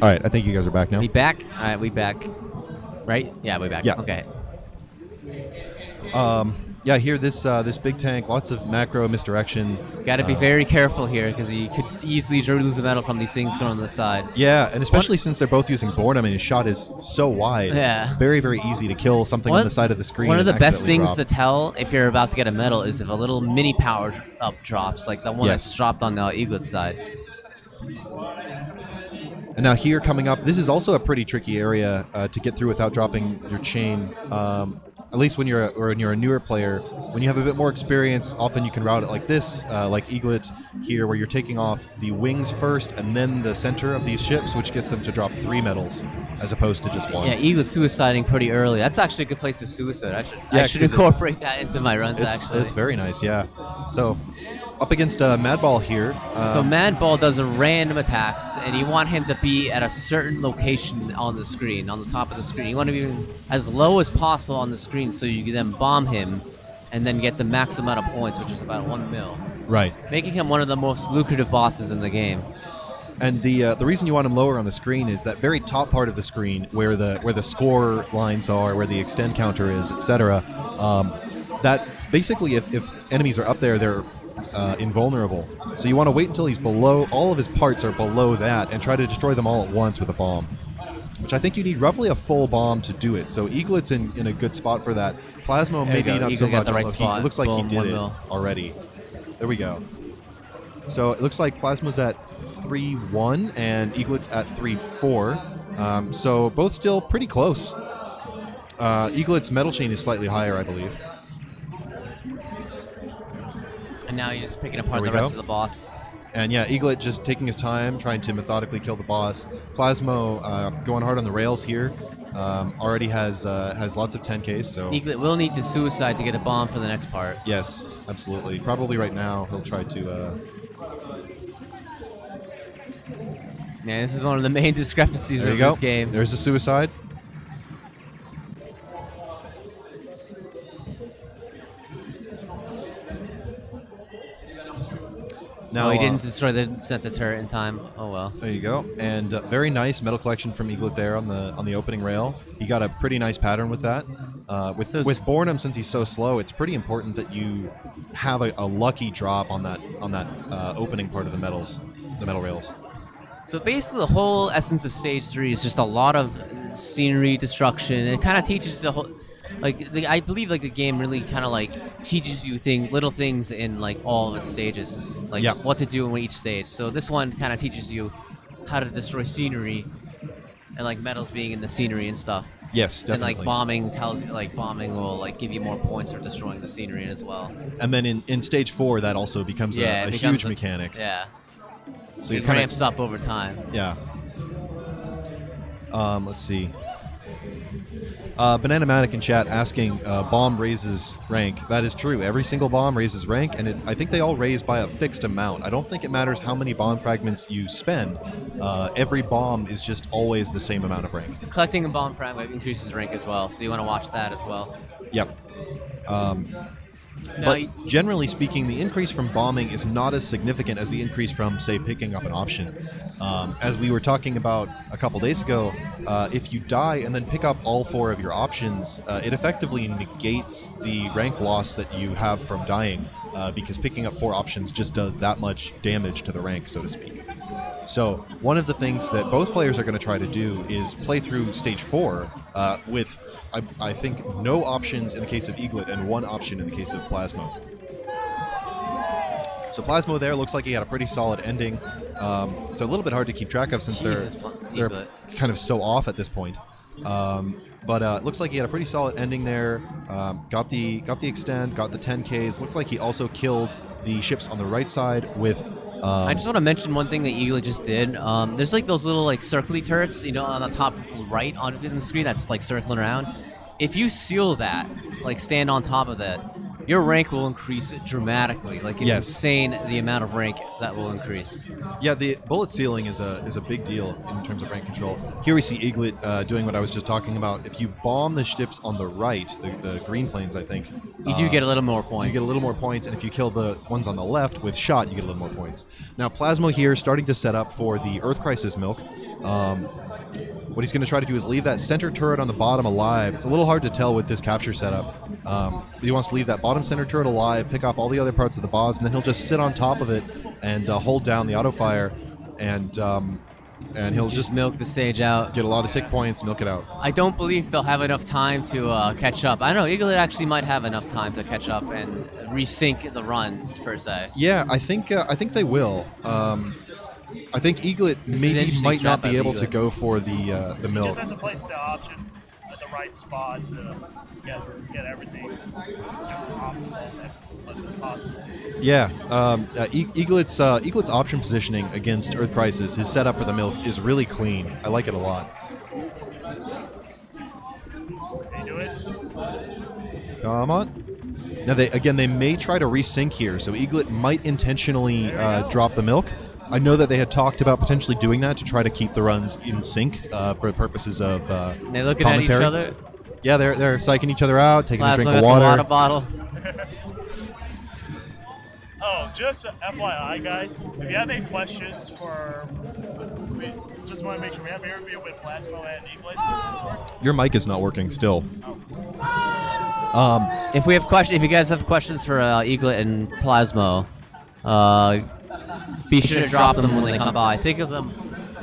Alright, I think you guys are back now. We back? Alright, we back. Right? Yeah, we back. Yeah. Okay. Yeah, here this big tank, lots of macro misdirection. Got to be very careful here because you could easily lose the metal from these things going on the side. Yeah, and especially since they're both using Born, I mean, his shot is so wide. Yeah. Very, very easy to kill something on the side of the screen. One of the best accidentally things to tell if you're about to get a medal is if a little mini power up drops, like the one that's dropped on the Eaglet's side. And now here coming up, this is also a pretty tricky area to get through without dropping your chain. At least when you're a newer player. When you have a bit more experience, often you can route it like this, like Eaglet here, where you're taking off the wings first and then the center of these ships, which gets them to drop 3 medals as opposed to just 1. Yeah, Eaglet suiciding pretty early. That's actually a good place to suicide. I should incorporate that into my runs, actually. It's very nice, yeah. So, up against Madball here. So Madball does a random attacks, and you want him to be at a certain location on the screen, on the top of the screen. You want to be as low as possible on the screen so you can then bomb him and then get the max amount of points, which is about 1 mil. Right. Making him one of the most lucrative bosses in the game. And the reason you want him lower on the screen is that very top part of the screen where the score lines are, where the extend counter is, etc. That basically, if enemies are up there, they're invulnerable. So you want to wait until he's below, all of his parts are below that, and try to destroy them all at once with a bomb. Which I think you need roughly a full bomb to do it. So Eaglet's in a good spot for that. Plasmo maybe not so much, although it looks like he did it already. There we go. So it looks like Plasmo's at 3-1 and Eaglet's at 3-4. So both still pretty close. Eaglet's metal chain is slightly higher, I believe. And now he's just picking apart the rest of the boss. And yeah, Eaglet just taking his time, trying to methodically kill the boss. Plasmo going hard on the rails here. Already has lots of 10Ks. So Eaglet will need to suicide to get a bomb for the next part. yes, absolutely. Probably right now he'll try to. Yeah, this is one of the main discrepancies There of you go. this game. There's a suicide. Now, Oh, he didn't destroy the sensor turret in time. Oh well. There you go. And very nice metal collection from Eaglet there on the opening rail. He got a pretty nice pattern with that. With Bornum, since he's so slow, it's pretty important that you have a lucky drop on that opening part of the metal rails. So basically, the whole essence of Stage 3 is just a lot of scenery destruction. It kind of teaches the whole, I believe the game really kind of teaches you little things in all of its stages, what to do in each stage. So this one kind of teaches you how to destroy scenery, and metals being in the scenery and stuff. Yes, definitely. And bombing bombing will give you more points for destroying the scenery as well. And then in Stage 4, that also becomes a huge mechanic. Yeah. So it ramps up over time. Yeah. Let's see. Bananamatic in chat asking, bomb raises rank. That is true. Every single bomb raises rank, and I think they all raise by a fixed amount. I don't think it matters how many bomb fragments you spend. Every bomb is just always the same amount of rank. Collecting a bomb fragment increases rank as well, so you want to watch that as well. Yep. But generally speaking, the increase from bombing is not as significant as the increase from, say, picking up an option. As we were talking about a couple days ago, if you die and then pick up all 4 of your options, it effectively negates the rank loss that you have from dying, because picking up 4 options just does that much damage to the rank, so to speak. So one of the things that both players are going to try to do is play through Stage 4 with, I think, no options in the case of Eaglet and 1 option in the case of Plasmo. So Plasmo there looks like he had a pretty solid ending. It's a little bit hard to keep track of since they're kind of so off at this point. But it looks like he had a pretty solid ending there. Got the extend, got the 10Ks. Looked like he also killed the ships on the right side with... I just want to mention one thing that Eaglet just did. There's those little circly turrets, on the top right on the screen that's circling around. If you seal that, stand on top of that, your rank will increase dramatically. It's insane the amount of rank that will increase. Yeah, the bullet sealing is a big deal in terms of rank control. Here we see Eaglet doing what I was just talking about. If you bomb the ships on the right, the green planes, I think, you do get a little more points. You get a little more points, and if you kill the ones on the left with shot, you get a little more points. Now, Plasmo here starting to set up for the Earth Crisis milk. What he's going to try to do is leave that center turret on the bottom alive. It's a little hard to tell with this capture setup. He wants to leave that bottom center turret alive, pick off all the other parts of the boss, and then he'll just sit on top of it and hold down the auto fire, and he'll just milk the stage out. Get a lot of tick points, milk it out. I don't believe they'll have enough time to catch up. I don't know, Eaglet actually might have enough time to catch up and resync the runs, per se. Yeah, I think they will. I think Eaglet maybe might not be able to go for the milk. You just have to place the options at the right spot to get everything as optimal as possible. Yeah, Eaglet's option positioning against Earth Crisis, his setup for the milk, is really clean. I like it a lot. Can you do it? Come on. Now they may try to resync here, so Eaglet might intentionally drop the milk. I know that they had talked about potentially doing that to try to keep the runs in sync for purposes of they're looking commentary. at each other. Yeah, they're psyching each other out, taking a drink of The water. water bottle. Oh, just FYI, guys, if you have any questions we just want to make sure we have an interview with Plasmo and Eaglet. Your mic is not working still. If you guys have questions for Eaglet and Plasmo, be sure to drop them when they come by. Think of them,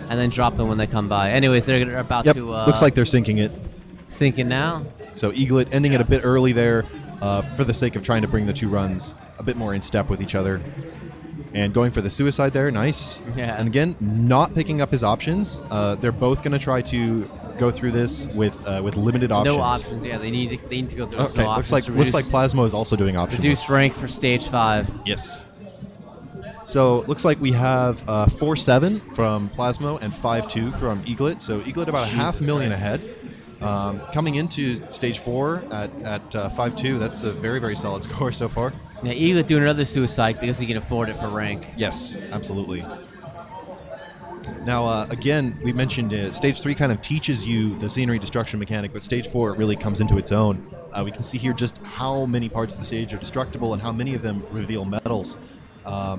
and then drop them when they come by. Anyways, they're about to... looks like they're syncing it. Syncing now? So Eaglet ending it a bit early there for the sake of trying to bring the two runs a bit more in step with each other. And going for the suicide there, nice. Yeah. And again, not picking up his options. They're both going to try to go through this with limited options. No options, yeah. They need to go through this. Okay, No looks options. like Plasmo is also doing options. Reduce rank for stage 5. Yes. So looks like we have 4-7 from Plasmo and 5-2 from Eaglet. So Eaglet about Jesus 500,000 Christ. ahead. Coming into stage 4 at 5-2, that's a very, very solid score so far. Yeah, Eaglet doing another suicide because he can afford it for rank. Yes, absolutely. Now, again, we mentioned stage 3 kind of teaches you the scenery destruction mechanic, but stage 4 really comes into its own. We can see here just how many parts of the stage are destructible and how many of them reveal medals. We're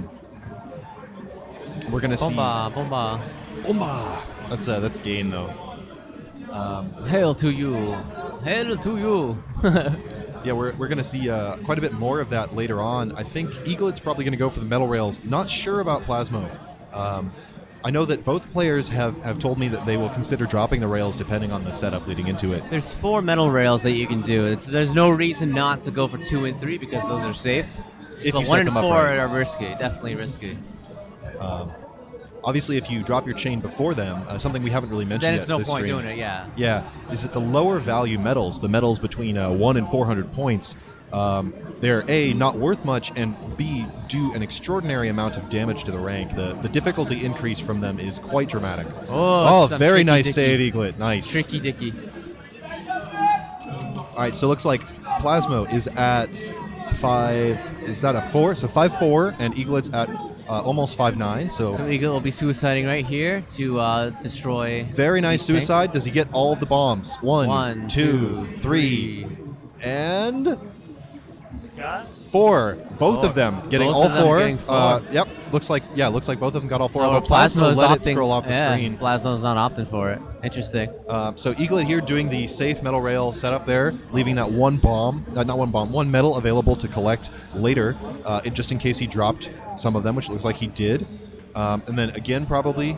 going to see... Bomba. That's gain, though. Hail to you. Hail to you. Yeah, we're going to see quite a bit more of that later on. I think Eaglet's probably going to go for the metal rails. Not sure about Plasmo. I know that both players have told me that they will consider dropping the rails depending on the setup leading into it. There's 4 metal rails that you can do. There's no reason not to go for 2 and 3 because those are safe. If but you 1 set and them up 4 right. are risky. Definitely risky. Obviously, if you drop your chain before them, something we haven't really mentioned Then yet it's no this point stream, doing it, yeah. Yeah, is that the lower value metals, the metals between 1 and 400 points, they're A, not worth much, and B, do an extraordinary amount of damage to the rank. The difficulty increase from them is quite dramatic. Oh, very nice dicky. save, Eaglet. Nice. Tricky dicky. All right, so it looks like Plasmo is at 5. Is that a 4? So 5-4, and Eaglet's at almost 5-9. So Eaglet will be suiciding right here to destroy. very nice these tanks. suicide. Does he get all of the bombs? 1, 2, 3, and 4. Both of them getting Both all of them 4. getting 4. Yep. Looks like both of them got all 4. Oh, Although Plasmo Plasmo is let it opting. scroll off the screen. Plasmo's not opting for it. Interesting. So Eaglet here doing the safe metal rail setup there, leaving that one metal available to collect later, just in case he dropped some of them, which looks like he did. And then again, probably,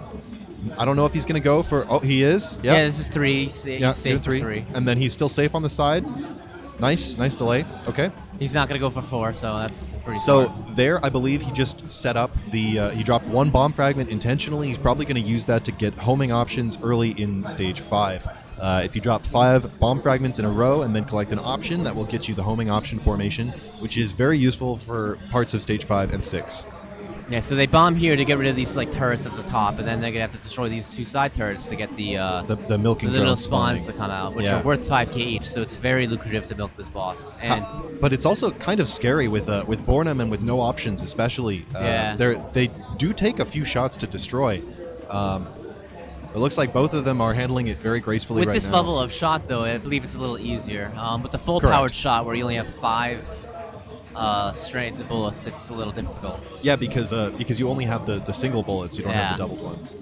I don't know if he's going to go for. Oh, he is. Yep. Yeah, this is 3. He's Yeah, safe for 3. 3. And then he's still safe on the side. Nice delay. Okay. He's not going to go for 4, so that's pretty So smart. there, I believe he just set up the. He dropped 1 bomb fragment intentionally. He's probably going to use that to get homing options early in stage 5. If you drop 5 bomb fragments in a row and then collect an option, that will get you the homing option formation, which is very useful for parts of stage 5 and 6. Yeah, so they bomb here to get rid of these like turrets at the top, and then they're gonna have to destroy these 2 side turrets to get the milking little drones spawns spawning. to come out, which Yeah. are worth 5k each. So it's very lucrative to milk this boss. And But it's also kind of scary with Bornum and with no options, especially. Yeah. They do take a few shots to destroy. It looks like both of them are handling it very gracefully with right this now. level of shot, though, I believe it's a little easier. With the full Correct. powered shot, where you only have 5 straight bullets, it's a little difficult. Yeah, because you only have the single bullets, you don't have the doubled ones.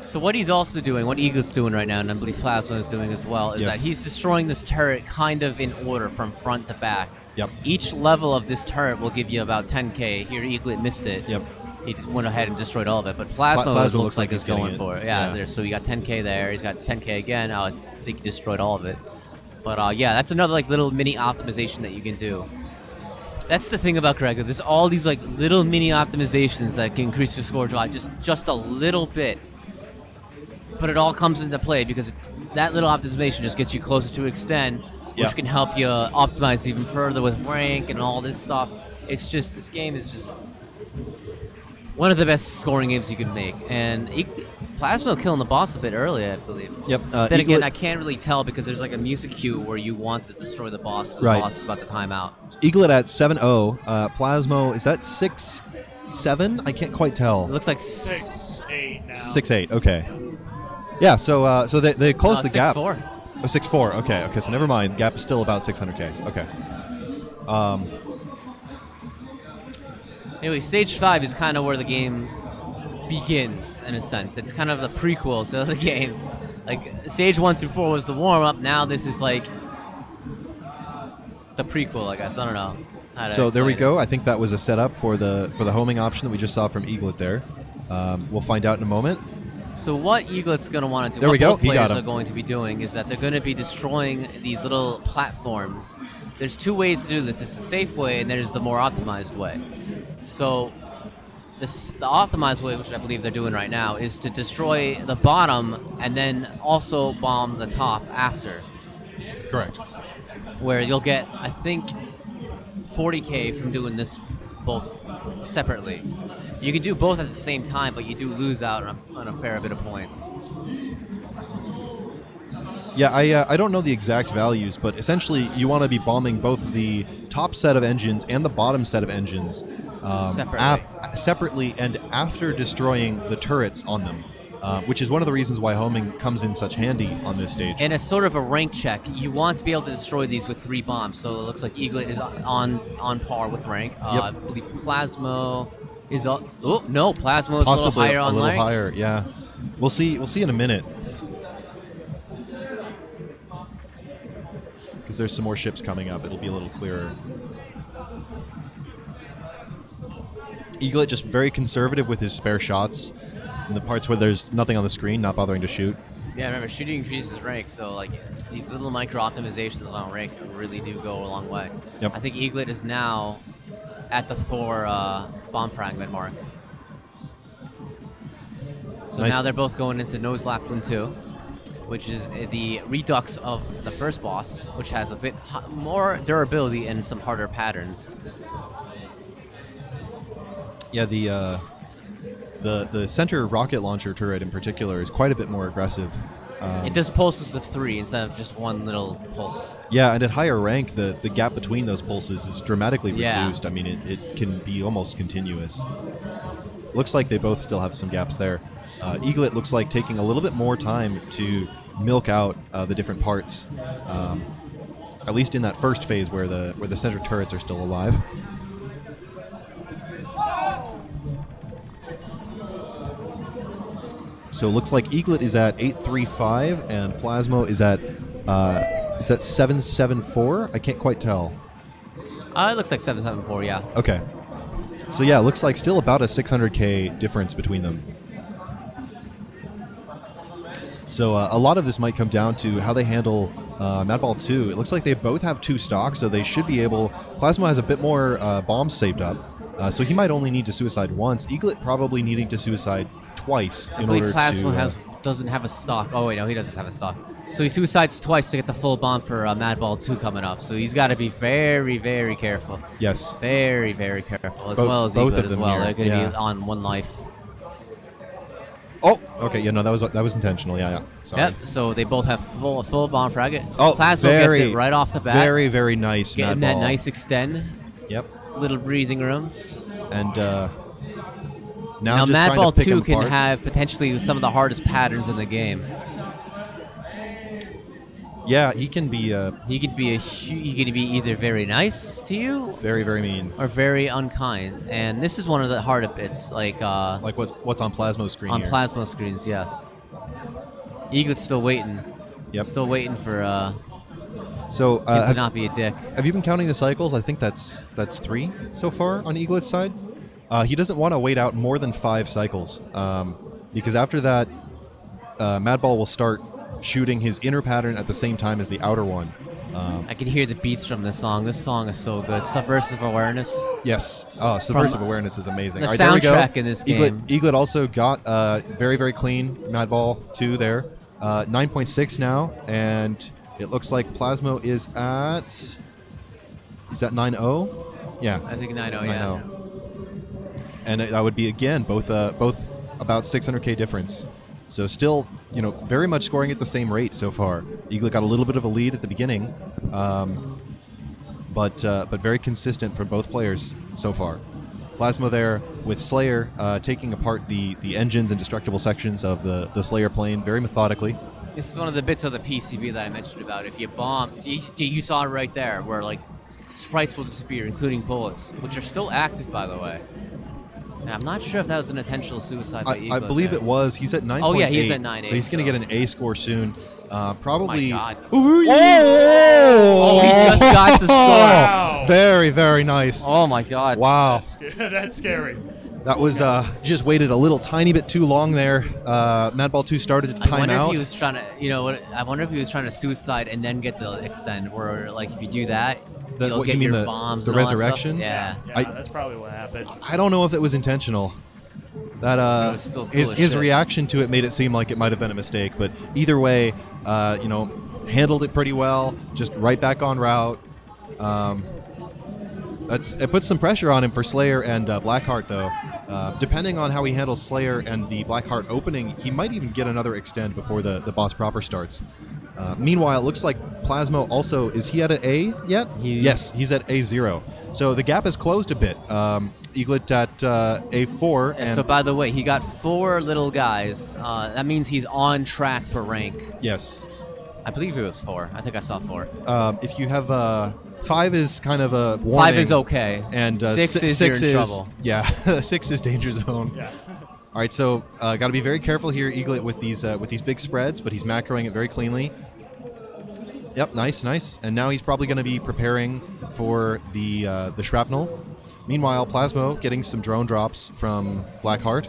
So what he's also doing, what Eaglet's doing right now, and I believe Plasmo is doing as well, is Yes. that he's destroying this turret kind of in order from front to back. Yep. Each level of this turret will give you about 10k. Here, Eaglet missed it. Yep. He just went ahead and destroyed all of it, but Plasmo, Plasmo looks like he's he's getting going it. for it. Yeah. Yeah, so he got 10k there. He's got 10k again. I think he destroyed all of it. But yeah, that's another like little mini optimization that you can do. That's the thing about Garegga. There's all these like little mini optimizations that can increase your score drive just a little bit. But it all comes into play because that little optimization just gets you closer to extend, which Yeah. can help you optimize even further with rank and all this stuff. It's just, this game is just one of the best scoring games you can make. And Plasmo killing the boss a bit early, I believe. Yep. Then again, Eaglet- I can't really tell because there's like a music cue where you want to destroy the boss. The Right. boss is about to time out. Eaglet at 7-0. Plasmo, is that 6-7? I can't quite tell. It looks like 6-8 now. 6-8. Okay. Yeah. So they closed the gap. 6-4. Oh, 6-4. Okay. So never mind. Gap is still about 600k. Okay. Anyway, stage 5 is kind of where the game begins, in a sense. It's kind of the prequel to the game. Like, stage 1 through 4 was the warm-up. Now this is like the prequel, I guess. I don't know how to So there we explain go. I think that was a setup for the homing option that we just saw from Eaglet there. We'll find out in a moment. it. So what Eaglet's going to want to do, There what we go. both He got players him. are going to be doing, is that they're going to be destroying these little platforms. There's 2 ways to do this. There's the safe way, and there's the more optimized way. So the optimized way, which I believe they're doing right now, is to destroy the bottom and then also bomb the top after, Correct. where you'll get, I think, 40k from doing this both separately. You can do both at the same time, but you do lose out on a fair bit of points. Yeah, I don't know the exact values, but essentially you want to be bombing both the top set of engines and the bottom set of engines separately and after destroying the turrets on them, which is one of the reasons why homing comes in such handy on this stage. And as sort of a rank check, you want to be able to destroy these with 3 bombs. So it looks like Eaglet is on par with rank. I believe Plasmo is oh no, Plasmo is Possibly a little higher on a little rank. higher, yeah. We'll see in a minute. Because there's some more ships coming up, it'll be a little clearer. Eaglet just very conservative with his spare shots in the parts where there's nothing on the screen, not bothering to shoot. Yeah, remember, shooting increases rank, so like these little micro optimizations on rank really do go a long way. Yep. I think Eaglet is now at the 4 bomb fragment mark. So Nice. now they're both going into Nose Lapland 2, which is the redux of the first boss, which has a bit more durability and some harder patterns. Yeah, the center rocket launcher turret in particular is quite a bit more aggressive. It does pulses of 3 instead of just one little pulse. Yeah, and at higher rank, the gap between those pulses is dramatically Yeah. reduced. I mean, it can be almost continuous. Looks like they both still have some gaps there. Eaglet looks like taking a little bit more time to milk out the different parts, at least in that first phase where the center turrets are still alive. So it looks like Eaglet is at 835 and Plasmo is at 774. I can't quite tell. It looks like 774, yeah. Okay. So yeah, it looks like still about a 600k difference between them. So a lot of this might come down to how they handle Madball 2. It looks like they both have 2 stocks, so they should be able... Plasmo has a bit more bombs saved up, so he might only need to suicide once. Eaglet probably needing to suicide twice in order to... I believe Plasmo doesn't have a stock. Oh, wait, no, he doesn't have a stock. So he suicides twice to get the full bomb for Madball 2 coming up. So he's got to be very, very careful. Yes. Very, very careful, as Both- well as both Eaglet of as them well. here, They're going to yeah. be on 1 life. Oh, okay. Yeah, no, that was intentional. Yeah. Sorry. Yep, so they both have full bomb fragget. Oh, Plasmo very, gets it right off the bat. Very, very nice. Getting Madball. that nice extend. Yep. Little breathing room. And Now just trying to Madball pick 2 them can apart. have potentially some of the hardest patterns in the game. Yeah, he can be He could be either very nice to you very, very mean. or very unkind, and this is one of the harder bits, like What's on Plasmo's screen on here. Plasmo screens. Yes, Eaglet's still waiting. Yep. Still waiting for So him to not be a dick. have you been counting the cycles? I think that's 3 so far on Eaglet's side. He doesn't want to wait out more than 5 cycles because after that, Madball will start shooting his inner pattern at the same time as the outer one. I can hear the beats from this song. This song is so good. Subversive Awareness. Yes. Oh, Subversive Awareness is amazing. The All right, there we go. soundtrack in this game. Eaglet also got very, very clean Madball 2 there. 9.6 now, and it looks like Plasmo is at 9.0? Yeah. I think 9.0, yeah. 9.0. And that would be, again, both about 600k difference. So still, very much scoring at the same rate so far. Eaglet got a little bit of a lead at the beginning, but very consistent from both players so far. Plasmo there with Slayer taking apart the engines and destructible sections of the Slayer plane very methodically. This is one of the bits of the PCB that I mentioned about. If you bomb, you saw it right there, where like sprites will disappear, including bullets, which are still active, by the way. And I'm not sure if that was an intentional suicide by Eaglet. I believe there. it was. He's at 9.8. Oh yeah, he's at 9.8. So he's going to get an A score soon. Probably. Oh my God. Oh, he just got the score. Wow. Very, very nice. Oh my God. Wow. That's scary. That was just waited a little tiny bit too long there. Madball 2 started to I time wonder out. if he was trying to, I wonder if he was trying to suicide and then get the extend, where like if you do that, you'll what get you mean, your the bombs. the and all that stuff. resurrection? Yeah. Yeah, that's probably what happened. I don't know if it was intentional. That was still cool as his shit. reaction to it made it seem like it might have been a mistake, but either way, handled it pretty well. Just right back on route. It puts some pressure on him for Slayer and Blackheart, though. Depending on how he handles Slayer and the Blackheart opening, he might even get another extend before the boss proper starts. Meanwhile, it looks like Plasmo also, is he at an A yet? Yes, he's at A0. So the gap has closed a bit. Eaglet at A4. And so, by the way, he got 4 little guys. That means he's on track for rank. Yes. I believe it was 4. I think I saw 4. If you have 5 is kind of a warning. 5 is okay. And 6 is you're in trouble. Yeah, 6 is danger zone. Yeah. All right, so got to be very careful here, Eaglet, with these big spreads, but he's macroing it very cleanly. Yep, nice. And now he's probably going to be preparing for the shrapnel. Meanwhile, Plasmo getting some drone drops from Blackheart.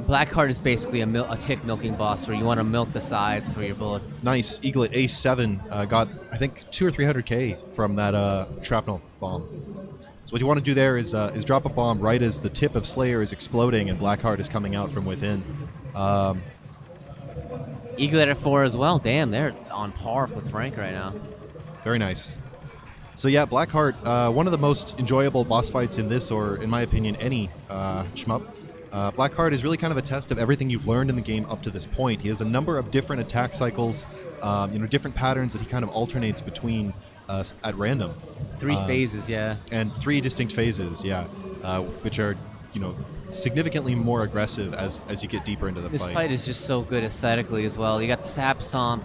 Blackheart is basically a tick milking boss where you want to milk the sides for your bullets. Nice. Eaglet A7 got, I think, 200 or 300k from that shrapnel bomb. So what you want to do there is drop a bomb right as the tip of Slayer is exploding and Blackheart is coming out from within. Eaglet at 4 as well. Damn, they're on par with rank right now. Very nice. So yeah, Blackheart, one of the most enjoyable boss fights in this, or in my opinion, any shmup. Blackheart is really kind of a test of everything you've learned in the game up to this point. He has a number of different attack cycles, different patterns that he kind of alternates between at random. 3 phases, yeah. And 3 distinct phases, yeah, which are, significantly more aggressive as you get deeper into the fight. This fight is just so good aesthetically as well. You got the stab stomp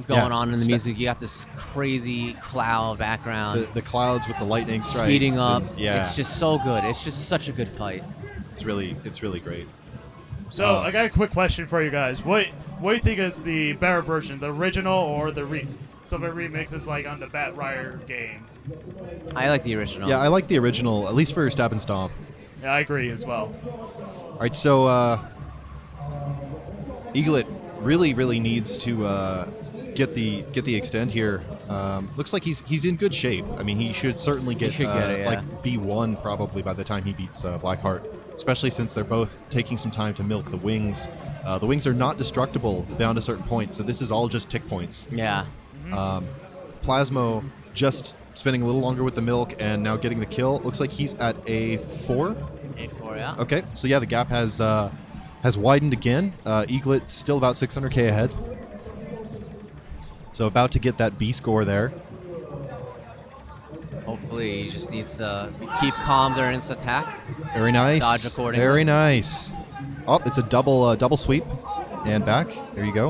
going on in the music. You got this crazy cloud background. The clouds with the lightning strikes. Speeding up. Yeah. It's just so good. It's just such a good fight. It's really great. So I got a quick question for you guys. What do you think is the better version, the original or the some of the remixes like on the Bat Rider game? I like the original. Yeah, I like the original, at least for Stab and Stomp. Yeah, I agree as well. All right, so Eaglet really needs to get the extend here. Looks like he's in good shape. I mean, he should certainly get, like B1 probably by the time he beats Blackheart, especially since they're both taking some time to milk the wings. The wings are not destructible beyond a certain point, so this is all just tick points. Yeah. Plasmo just spending a little longer with the milk and now getting the kill. Looks like he's at A4. A4, yeah. Okay, so yeah, the gap has widened again. Eaglet still about 600k ahead. So about to get that B score there. Hopefully, he just needs to keep calm during its attack. Very nice. Dodge accordingly. Very nice. Oh, it's a double sweep and back. There you go.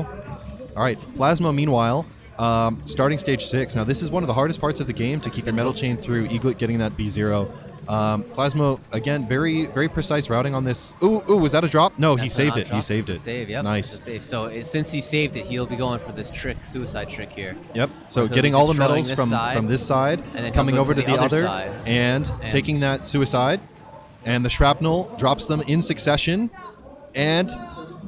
All right, Plasmo. Meanwhile, starting stage 6. Now this is one of the hardest parts of the game to keep your metal chain through. Eaglet getting that B0. Plasmo again, very precise routing on this. Ooh, was that a drop? No, he saved it. He saved it. Save, yep. Nice. Save. So since he saved it, he'll be going for this suicide trick here. Yep. So getting all the metals from this side, and then coming over to the other side, and taking that suicide, and the shrapnel drops them in succession. And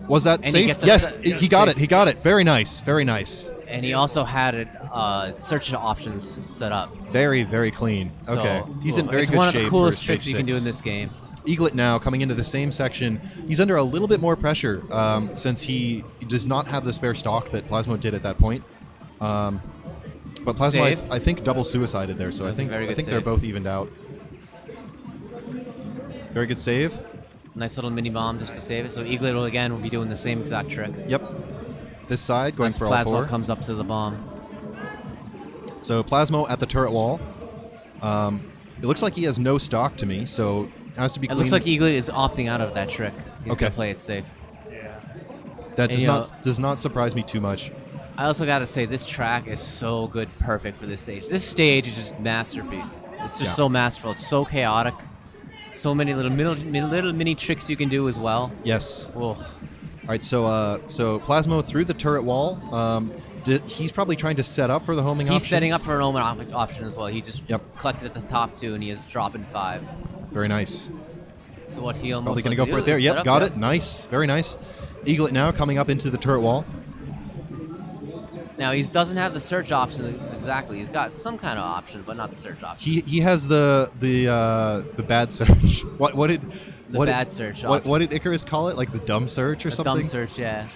was that safe? Yes, he got it. He got it. Very nice. Very nice. And he also had it search options set up. Very clean. So, okay, he's in very good shape. It's one of the coolest for tricks you can do in this game. Eaglet now coming into the same section. He's under a little bit more pressure since he does not have the spare stock that Plasmo did at that point. But Plasmo, I think, double suicided there, so I think they're both evened out. Very good save. Nice little mini bomb just to save it. So Eaglet will be doing the same exact trick. Yep. This side going for all 4. Plasmo comes up to the bomb. So Plasmo at the turret wall. It looks like he has no stock to me, so it has to be clean. It looks like Eaglet is opting out of that trick. He's going to play it safe. Yeah. That does not surprise me too much. I also got to say, this track is so good, perfect for this stage. This stage is just masterpiece. It's just so masterful. It's so chaotic. So many little mini tricks you can do as well. Yes. Whoa. All right, so Plasmo through the turret wall. He's probably trying to set up for the homing option. He's setting up for an homing option as well. He just collected at the top 2, and he is dropping 5. Very nice. So what he almost probably going to go for it there. Yep, got it. Nice. Very nice. Eaglet now coming up into the turret wall. Now, he doesn't have the search option exactly. He's got some kind of option, but not the search option. He has the bad search. What did Icarus call it? Like the dumb search or something? Dumb search, yeah.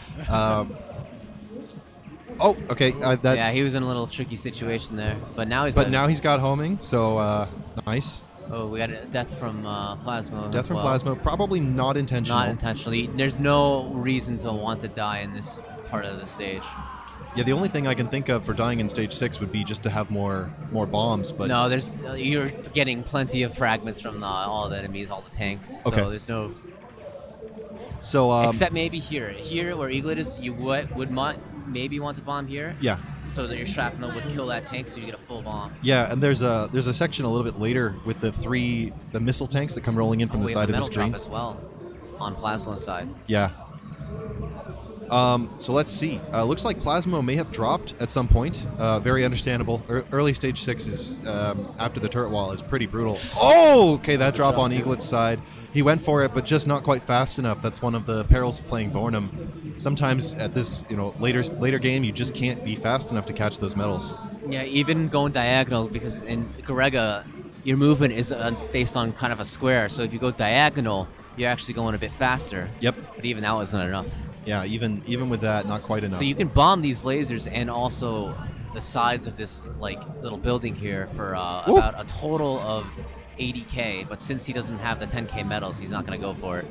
Oh, okay. Yeah, he was in a little tricky situation there, but now he's. Now he's got homing, so nice. Oh, we got a death from Plasmo. Death from Plasmo, probably not intentional. Not intentionally. There's no reason to want to die in this part of the stage. Yeah, the only thing I can think of for dying in stage 6 would be just to have more bombs, but No, there's you're getting plenty of fragments from all the enemies, all the tanks. So Okay. there's no. so Except maybe here where Eaglet is, you would maybe want to bomb here. yeah. So that your shrapnel would kill that tank, so you get a full bomb. Yeah, and there's a section a little bit later with the missile tanks that come rolling in from the We have side a of the metal screen. drop as well on Plasmo's side. Yeah. So let's see. Looks like Plasmo may have dropped at some point. Very understandable. Early stage 6 is after the turret wall is pretty brutal. Oh, okay, that drop on Eaglet's side. He went for it, but just not quite fast enough. That's one of the perils of playing Bornum. Sometimes at this, later game, you just can't be fast enough to catch those metals. Yeah, even going diagonal, because in Garegga, your movement is based on kind of a square. So if you go diagonal, you're actually going a bit faster. Yep. But even that wasn't enough. Yeah, even with that, not quite enough. So you can bomb these lasers and also the sides of this little building here for about a total of 80k. But since he doesn't have the 10k medals, he's not going to go for it.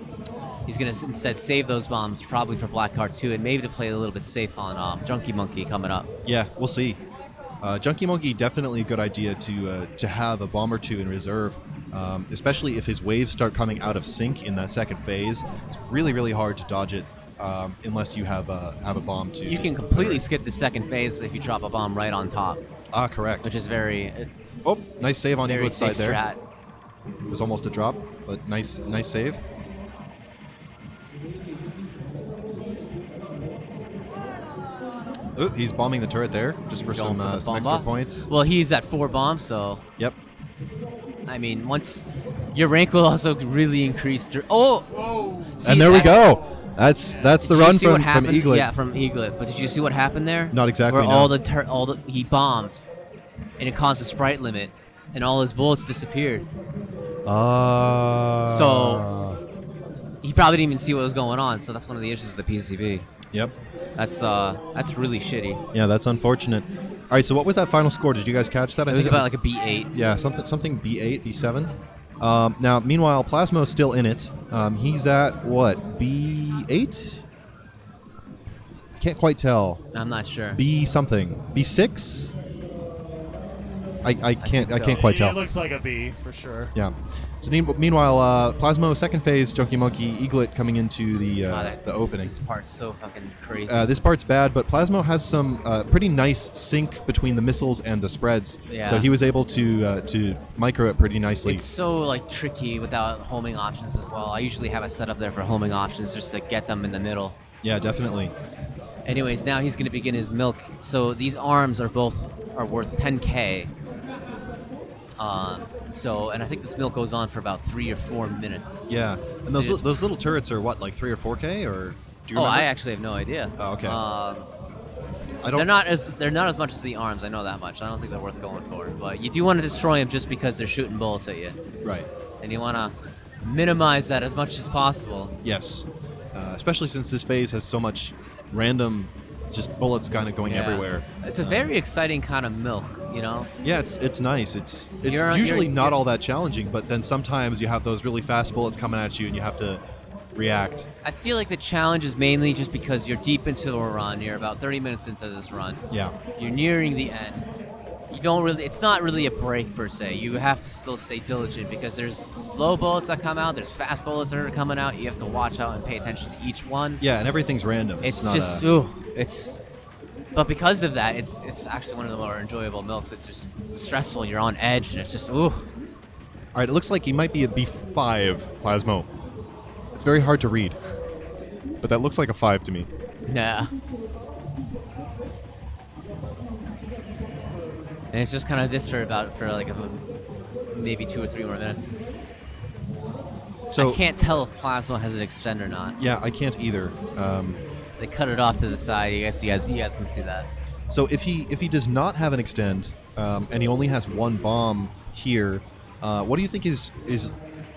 He's going to instead save those bombs probably for Black Card 2 and maybe to play a little bit safe on Junkie Monkey coming up. Yeah, we'll see. Junkie Monkey, definitely a good idea to have a bomb or two in reserve, especially if his waves start coming out of sync in that second phase. It's really, really hard to dodge it unless you have a bomb to. You can completely skip the second phase if you drop a bomb right on top. Ah, correct. Which is very Oh, nice save on very Eaglet's side safe there. strat. It was almost a drop, but nice save. Ooh, he's bombing the turret there just for Going some for the extra bomba. points. Well, he's at 4 bombs, so Yep. I mean, once your rank will also really increase. See, And there we go. That's the did you run see what from happened? Eaglet. Yeah, from Eaglet. But did you see what happened there? Not exactly, Where no. all the he bombed, and it caused a sprite limit, and all his bullets disappeared. So he probably didn't even see what was going on. So that's one of the issues of the PCB. Yep. That's really shitty. Yeah, that's unfortunate. All right, so what was that final score? Did you guys catch that? It was about like a B8. Yeah, something B8, B7. Now, meanwhile, Plasmo's still in it. He's at what, B8? I can't quite tell. I'm not sure. B something, B6. I can't so. quite It tell. looks like a B for sure. Yeah. So meanwhile, Plasmo second phase, Junkie Monkey, Eaglet coming into the opening. This part's so fucking crazy. This part's bad, but Plasmo has some pretty nice sync between the missiles and the spreads. Yeah. So he was able to micro it pretty nicely. It's so tricky without homing options as well. I usually have a setup there for homing options just to get them in the middle. Yeah, definitely. Anyways, now he's going to begin his milk. So these arms are worth 10k. And I think this milk goes on for about 3 or 4 minutes. Yeah. And See, those little turrets are what, like 3 or 4K, or do you Oh, remember? I actually have no idea. Oh, okay. I They're don't. not as much as the arms. I know that much. I don't think they're worth going for. But you do want to destroy them just because they're shooting bullets at you, Right. and you want to minimize that as much as possible. Yes. Especially since this phase has so much random, just bullets kind of going Yeah. everywhere. It's a very exciting kind of milk, Yeah, it's nice. It's You're- usually you're- not you're- all that challenging, but then sometimes you have those really fast bullets coming at you, and you have to react. I feel like the challenge is mainly just because you're deep into a run. You're about 30 minutes into this run. Yeah. You're nearing the end. It's not really a break per se. You have to still stay diligent because there's slow bullets that come out, there's fast bullets that are coming out. You have to watch out and pay attention to each one. Yeah, and everything's random. It's not just, but because of that, it's actually one of the more enjoyable milks. It's just stressful. You're on edge, and it's just, All right, it looks like he might be a B5 Plasmo. It's very hard to read, but that looks like a 5 to me. yeah. And it's just kind of this for maybe 2 or 3 more minutes. So I can't tell if Plasmo has an extend or not. yeah, I can't either. They cut it off to the side. You guys can see that. So if he does not have an extend, and he only has one bomb here, what do you think his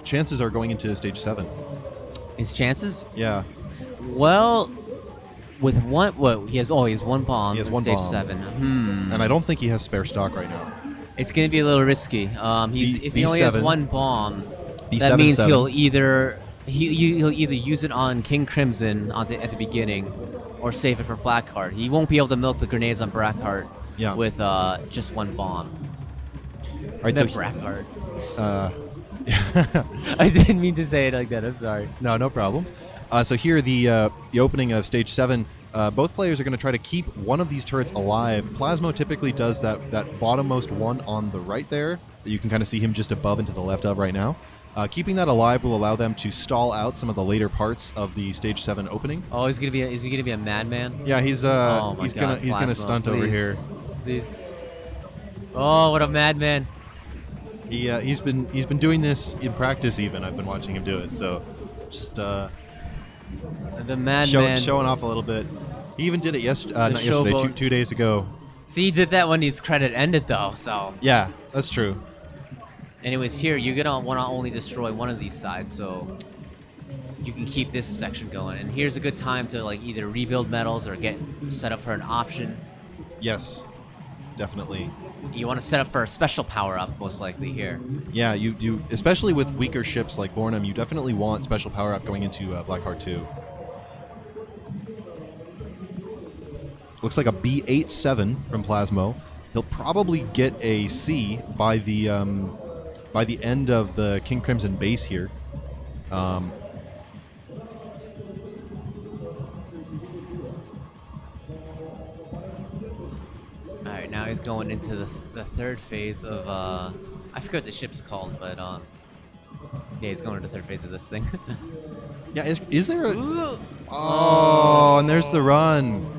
chances are going into stage 7? His chances? Yeah. Well, with one, he has one bomb. He has in one stage bomb. 7. And I don't think he has spare stock right now. It's going to be a little risky. If he only has B7. one bomb, B7, that means 7. he'll either use it on King Crimson at the beginning, or save it for Blackheart. He won't be able to milk the grenades on Blackheart with just one bomb. All right, so Blackheart. yeah. I didn't mean to say it like that. I'm sorry. No problem. So here, the opening of stage 7. Both players are going to try to keep one of these turrets alive. Plasmo typically does that bottommost one on the right there. You can kind of see him just above and to the left of right now. Keeping that alive will allow them to stall out some of the later parts of the stage 7 opening. Oh, is he gonna be a madman? Yeah, he's oh my he's God, gonna Plasmo, stunt over here. Please. Oh, what a madman! He's been doing this in practice even. I've been watching him do it. So just the madman showing off a little bit. He even did it not yesterday, 2 days ago. See, he did that when his credit ended though. So yeah, that's true. Anyways, here you're gonna want to only destroy one of these sides, so you can keep this section going. And here's a good time to like either rebuild metals or get set up for an option. Yes, definitely. You want to set up for a special power-up, most likely here. Yeah, you especially with weaker ships like Bornham, you definitely want special power-up going into Blackheart 2. Looks like a B87 from Plasmo. He'll probably get a C by the end of the King Crimson base here. Alright, now he's going into the third phase of, I forget what the ship's called, but, yeah, he's going into the third phase of this thing. Yeah, is there a... Oh, and there's the run.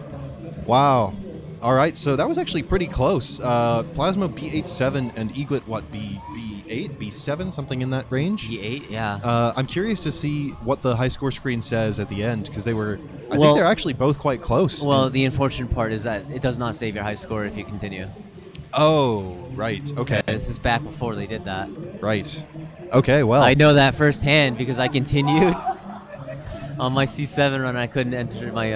Wow. All right, so that was actually pretty close. Plasmo B87 and Eaglet, what, B8, B7, something in that range? B8, yeah. I'm curious to see what the high score screen says at the end, because I think they're actually both quite close. Well, the unfortunate part is that it does not save your high score if you continue. Oh, right, okay. This is back before they did that. Right. Okay, well. I know that firsthand because I continued on my C7 run. I couldn't enter my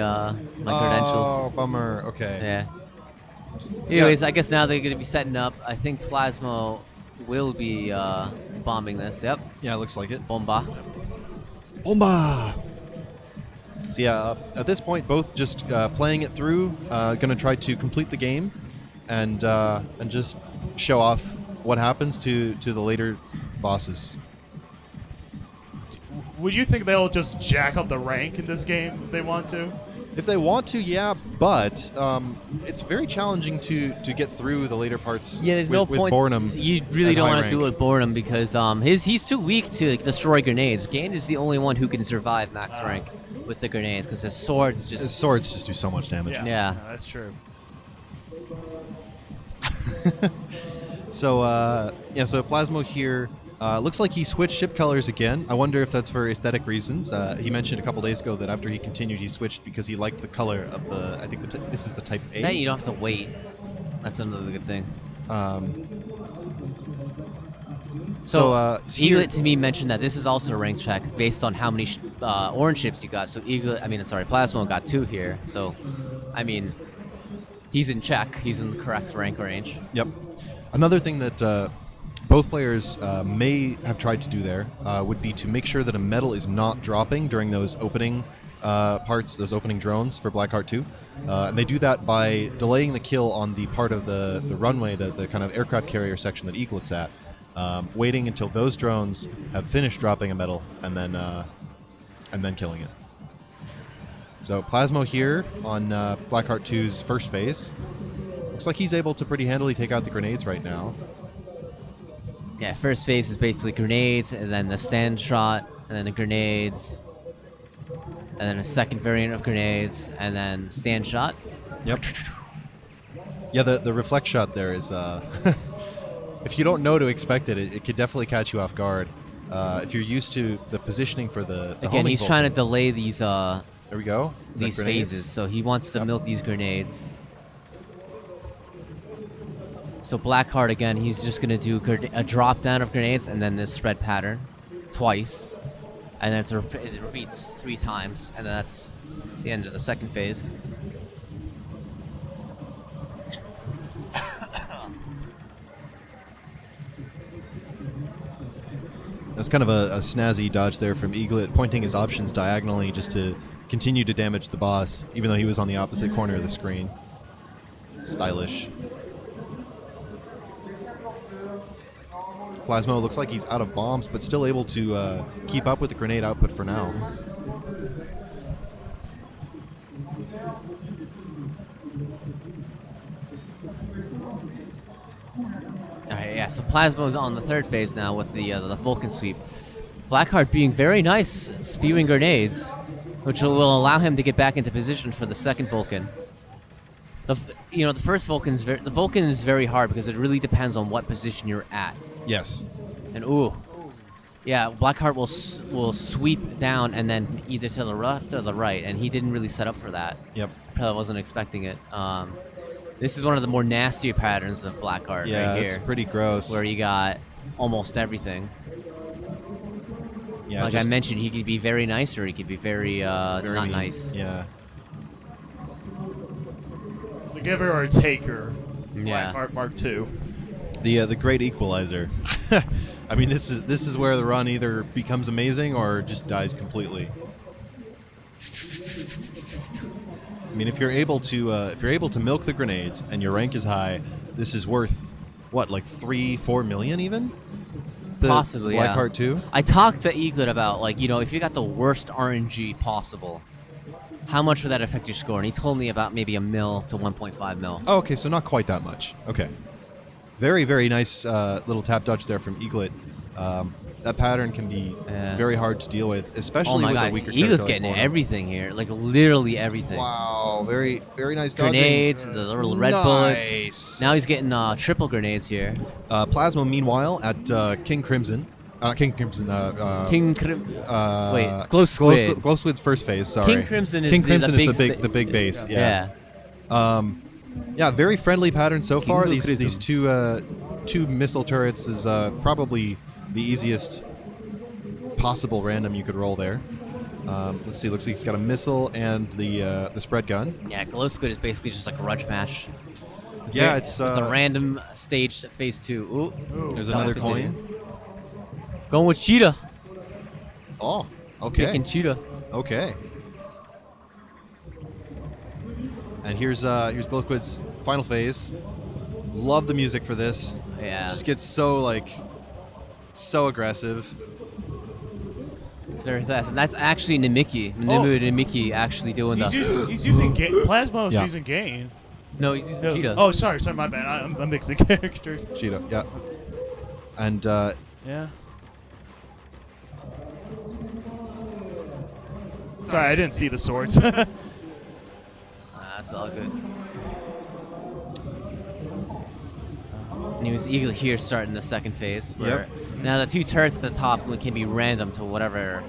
credentials. Oh, bummer. Okay. Yeah. Anyways, I guess now they're going to be setting up. I think Plasmo will be bombing this. Yep. Yeah, it looks like it. Bomba. Bomba! So yeah, at this point, both just playing it through, going to try to complete the game and just show off what happens to the later bosses. Would you think they'll just jack up the rank in this game if they want to? If they want to, yeah, but it's very challenging to get through the later parts. Yeah, there's no with point. Bornham. You really don't want to rank. do it with Bornham because he's too weak to destroy grenades. Gain is the only one who can survive max rank with the grenades because his swords just do so much damage. Yeah. That's true. So so Plasmo here looks like he switched ship colors again. I wonder if that's for aesthetic reasons. He mentioned a couple days ago that after he continued, he switched because he liked the color of the. I think this is the Type A. Then you don't have to wait. That's another good thing. So Eaglet to me mentioned that this is also a rank check based on how many orange ships you got. So Plasmo got 2 here. So, I mean, he's in check. He's in the correct rank range. Yep. Another thing that both players may have tried to do there would be to make sure that a medal is not dropping during those opening parts, those opening drones for Blackheart 2. And they do that by delaying the kill on the part of the runway, the kind of aircraft carrier section that Eaglet's at, waiting until those drones have finished dropping a medal and then killing it. So Plasmo here on Blackheart 2's first phase. Looks like he's able to pretty handily take out the grenades right now. Yeah, first phase is basically grenades, and then the stand shot, and then the grenades, and then a second variant of grenades, and then stand shot. Yep. Yeah, the reflect shot there is, if you don't know to expect it, it could definitely catch you off guard. If you're used to the positioning for the Again, he's trying to delay these there we go. these phases, so he wants to milk these grenades. So Blackheart again, he's just gonna do a drop down of grenades and then this spread pattern twice, and then it repeats 3 times, and then that's the end of the second phase. That's kind of a snazzy dodge there from Eaglet, pointing his options diagonally just to continue to damage the boss, even though he was on the opposite corner of the screen. Stylish. Plasmo looks like he's out of bombs, but still able to keep up with the grenade output for now. Alright, yeah, so Plasmo's on the third phase now with the Vulcan sweep. Blackheart being very nice, spewing grenades, which will allow him to get back into position for the second Vulcan. The first Vulcan is very hard because it really depends on what position you're at. Yes. And yeah, Blackheart will sweep down and then either to the left or the right, and he didn't really set up for that. Yep. Probably wasn't expecting it. This is one of the more nastier patterns of Blackheart right here. Yeah, it's pretty gross. Where you got almost everything. Yeah, like I mentioned, he could be very nice or he could be very not mean. nice. Yeah. The giver or taker. Yeah. Blackheart Mark II. The great equalizer. I mean, this is where the run either becomes amazing or just dies completely. I mean, if you're able to milk the grenades and your rank is high, this is worth what, like 3-4 million even? Possibly, Blackheart 2? I talked to Eaglet about, like, if you got the worst RNG possible, how much would that affect your score? And he told me about maybe 1 mil to 1.5 mil. Oh, okay, so not quite that much. Okay. Very, very nice little tap dodge there from Eaglet. That pattern can be very hard to deal with, especially with a weaker character. Eaglet's getting everything here, like literally everything. Wow, very, very nice dodging. Grenades, the little red bullets. Now he's getting triple grenades here. Plasmo, meanwhile, at King Crimson. King Crimson. Glow Squid. Glow Squid's first phase. Sorry. King Crimson is the big base. Yeah. Yeah, very friendly pattern so far. These two missile turrets is probably the easiest possible random you could roll there. Let's see. Looks like he's got a missile and the spread gun. Yeah, Glow Squid is basically just like a grudge match. Yeah, it's a random stage phase 2. Ooh, there's another coin. Going with Cheetah. Oh, okay. Picking Cheetah. Okay. And here's Glow Squid's final phase. Love the music for this. Yeah. Just gets so aggressive. It's very fast. And that's actually Namiki. Namiki actually doing He's using Plasmo's using gain. No, he's using Cheetah. Oh, sorry, my bad. I'm mixing characters. Cheetah, yeah. And yeah. Sorry, I didn't see the swords. That's all good. And he was Eaglet here starting the second phase. Yep. Now the two turrets at the top can be random to whatever.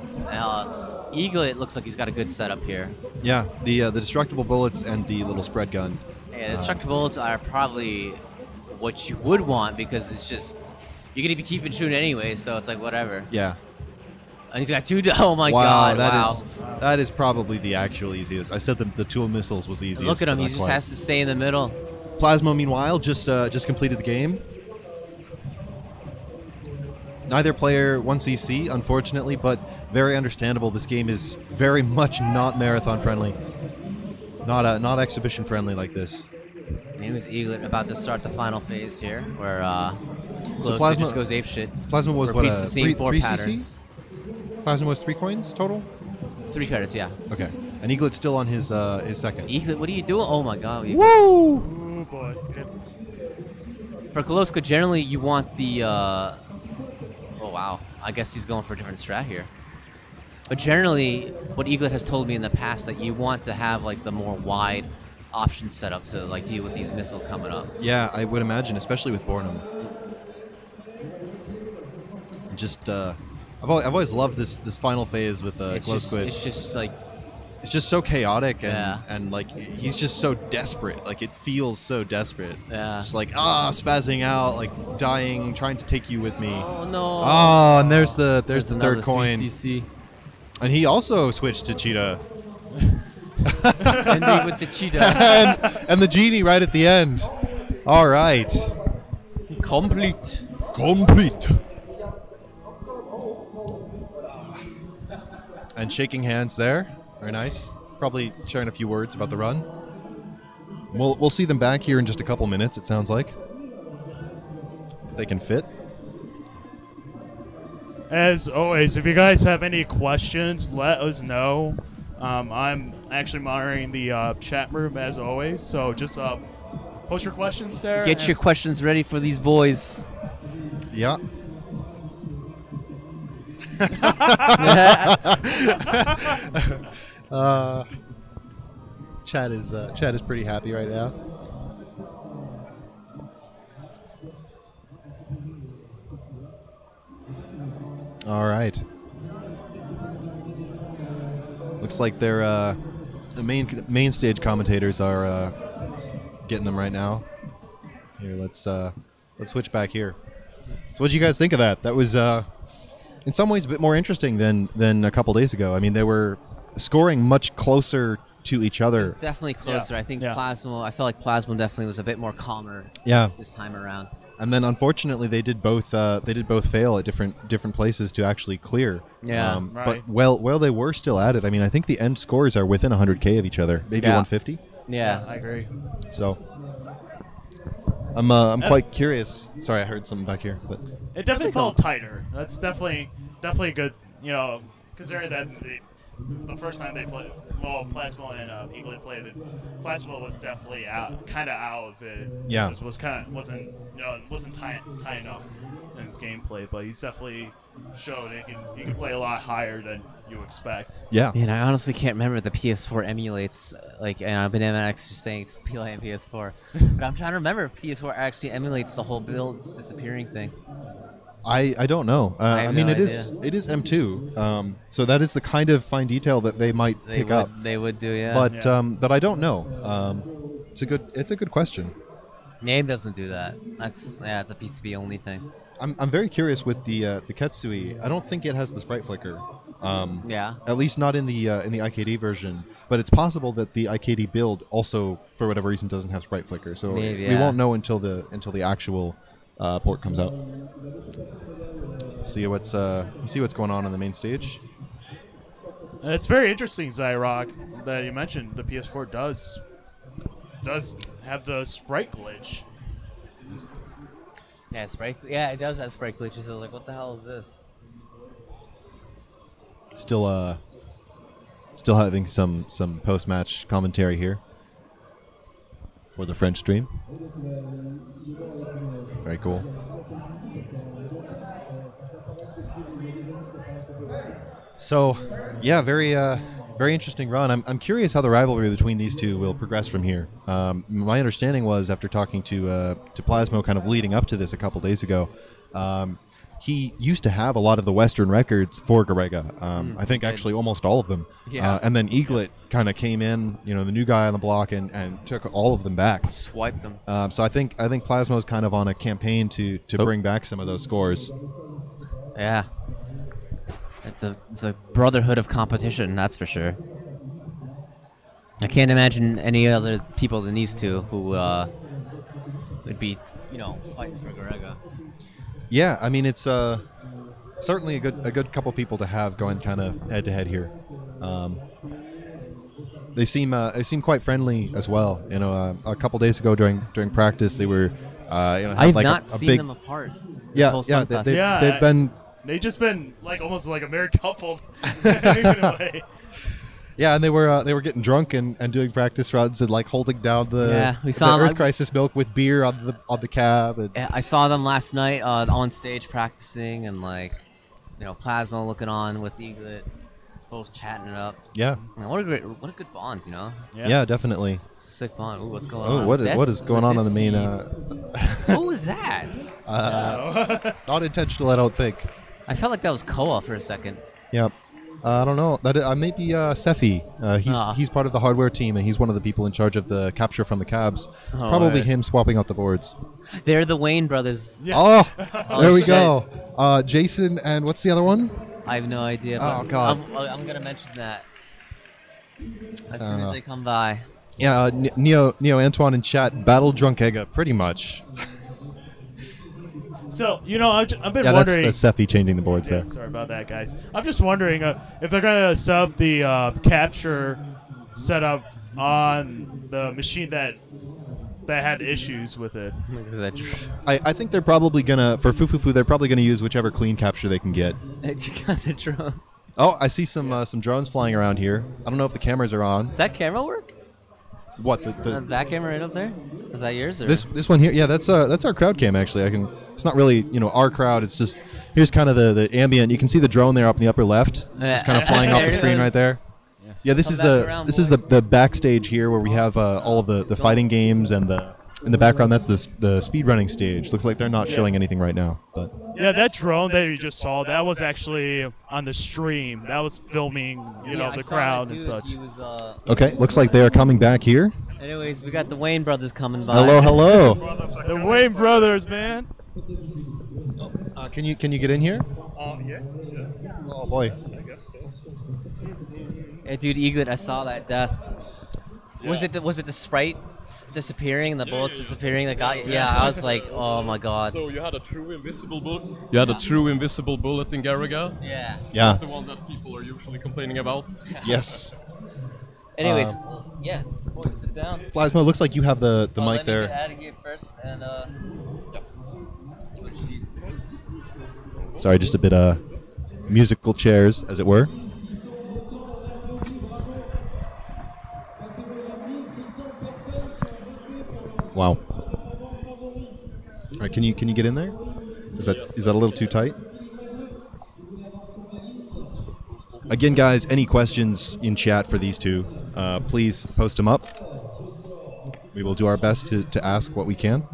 Eaglet looks like he's got a good setup here. Yeah, the destructible bullets and the little spread gun. Yeah, the destructible bullets are probably what you would want because it's just you're gonna be keeping shooting anyway, so it's like whatever. Yeah. And he's got two. Oh my god! That is probably the actual easiest. I said the two missiles was the easiest. Look at him. He just has to stay in the middle. Plasmo, meanwhile, just completed the game. Neither player 1cc, unfortunately, but very understandable. This game is very much not marathon friendly, not exhibition friendly like this. Name is Eaglet about to start the final phase here, where so Plasmo just goes apeshit. Plasmo was what, the same 3 patterns. CC? Plasmo was 3 coins total. 3 credits, yeah. Okay, and Eaglet's still on his second. Eaglet, what are you doing? Oh my god! Woo! Oh boy. For Koloska, generally you want the. Oh wow! I guess he's going for a different strat here. But generally, what Eaglet has told me in the past that you want to have like the more wide option set up to like deal with these missiles coming up. Yeah, I would imagine, especially with Bornum. Just, I've always loved this final phase with Glow Squid. It's just like. It's just so chaotic and like he's just so desperate. Like it feels so desperate. Yeah. Just like spazzing out, like dying, trying to take you with me. Oh no. Oh, and there's the third coin. 3cc. And he also switched to Cheetah. Ending with the Cheetah. and the genie right at the end. All right. Complete. And shaking hands there. Very nice. Probably sharing a few words about the run. We'll see them back here in just a couple minutes, it sounds like. If they can fit. As always, if you guys have any questions, let us know. I'm actually monitoring the chat room as always, so just post your questions there. Get your questions ready for these boys. Yeah. Chad is pretty happy right now. All right. Looks like they're the main stage commentators are getting them right now. Here, let's switch back here. So, what did you guys think of that? That was in some ways a bit more interesting than a couple days ago. I mean, they were scoring much closer to each other. It's definitely closer. Yeah. I think Yeah. Plasmo. I felt like Plasmo definitely was a bit more calmer. Yeah. This time around. And then, unfortunately, they did both fail at different places to actually clear. Yeah. Right. But while they were still at it, I mean, I think the end scores are within 100K of each other, maybe Yeah. 150. Yeah. I agree. So, I'm quite curious. Sorry, I heard something back here, but It definitely felt tighter. That's definitely good. You know, considering that the first time they played, well, Plasmo and Eaglet played, Plasmo was definitely kind of out of it. Yeah. It wasn't tight enough in his gameplay, but he's definitely showed he can play a lot higher than you expect. yeah. Man, I honestly can't remember if the PS4 emulates, and I've been actually saying to play on PS4, but I'm trying to remember if PS4 actually emulates the whole builds disappearing thing. I don't know. I have mean, no it is M2, so that is the kind of fine detail that they might pick up. They would do, yeah. But I don't know. It's a good question. Name doesn't do that. It's a PCB only thing. I'm very curious with the Ketsui. I don't think it has the sprite flicker. Yeah. At least not in the IKD version. But it's possible that the IKD build also, for whatever reason, doesn't have sprite flicker. So Maybe, we yeah. won't know until the actual port comes out. See what's going on the main stage. It's very interesting, Zyrock, that you mentioned the PS4 does have the sprite glitch. Yeah, sprite. Yeah, it does have sprite glitches. I was like, what the hell is this? Still having some post-match commentary here for the French stream. Very cool. So, yeah, very interesting run. I'm curious how the rivalry between these two will progress from here. My understanding was, after talking to Plasmo kind of leading up to this a couple days ago, he used to have a lot of the Western records for Garegga. I think actually almost all of them. Yeah. And then Eaglet kind of came in, the new guy on the block, and took all of them back. Swiped them. So I think Plasmo's kind of on a campaign to bring back some of those scores. Yeah. It's a brotherhood of competition, that's for sure. I can't imagine any other people than these two who would be, fighting for Garegga. Yeah, I mean, it's certainly a good couple people to have going kind of head to head here. They seem quite friendly as well. A couple days ago during practice, they were I've like not a seen big, them apart. Yeah, they've been. They've just been almost like a married couple. In a way. Yeah, and they were getting drunk and doing practice runs and like holding down the Earth Crisis milk with beer on the cab. And I saw them last night on stage practicing, and Plasmo looking on with Eaglet, both chatting it up. Yeah. What a good bond, Yeah, definitely. Sick bond. Ooh, what's going on? What is going on the main? Who was that? Not intentional, I don't think. I felt like that was Koa for a second. Yeah. I don't know. That may be Sefi. He's part of the hardware team, and he's one of the people in charge of the capture from the cabs. Probably him swapping out the boards. They're the Wayne brothers. Yeah. Oh, there we go. Jason and what's the other one? I have no idea. Oh, God. I'm going to mention that as soon as they come by. Yeah, Neo Antoine in chat, battle drunk Egga, pretty much. So, I've been Yeah, wondering. that's Sephi changing the boards Yeah, there. sorry about that, guys. I'm just wondering if they're going to sub the capture setup on the machine that had issues with it. I think they're probably gonna for Fufufu. They're probably gonna use whichever clean capture they can get. You got the drone. Oh, I see some drones flying around here. I don't know if the cameras are on. Does that camera work? What that camera right up there? Is that yours? Or? This one here? Yeah, that's our crowd cam actually. It's not really our crowd. It's just here's kind of the ambient. You can see the drone there up in the upper left. It's kind of flying off the screen right there. Yeah, this is the backstage here where we have all of the fighting games and in the background that's the speedrunning stage. Looks like they're not showing anything right now, but yeah, that drone that you just saw, that was actually on the stream. That was filming, the crowd and such. Okay, looks like they are coming back here. Anyways, we got the Wayne brothers coming by. Hello. The Wayne brothers, man. Can you get in here? Yeah. Oh boy. I guess so. Yeah, dude, Eaglet, I saw that death. Yeah. Was it the sprite disappearing, the bullets disappearing that got you? Yeah, I was like, oh my god. So you had a true invisible bullet. You had a true invisible bullet in Garegga. Yeah. Yeah. The one that people are usually complaining about. Yes. Anyways, yeah, boys, sit down. Plasmo, looks like you have the mic let me there. get out of here first, and oh, jeez. Sorry, just a bit musical chairs, as it were. Wow. All right, can you get in there? Is that a little too tight? Again, guys, any questions in chat for these two, please post them up. We will do our best to ask what we can.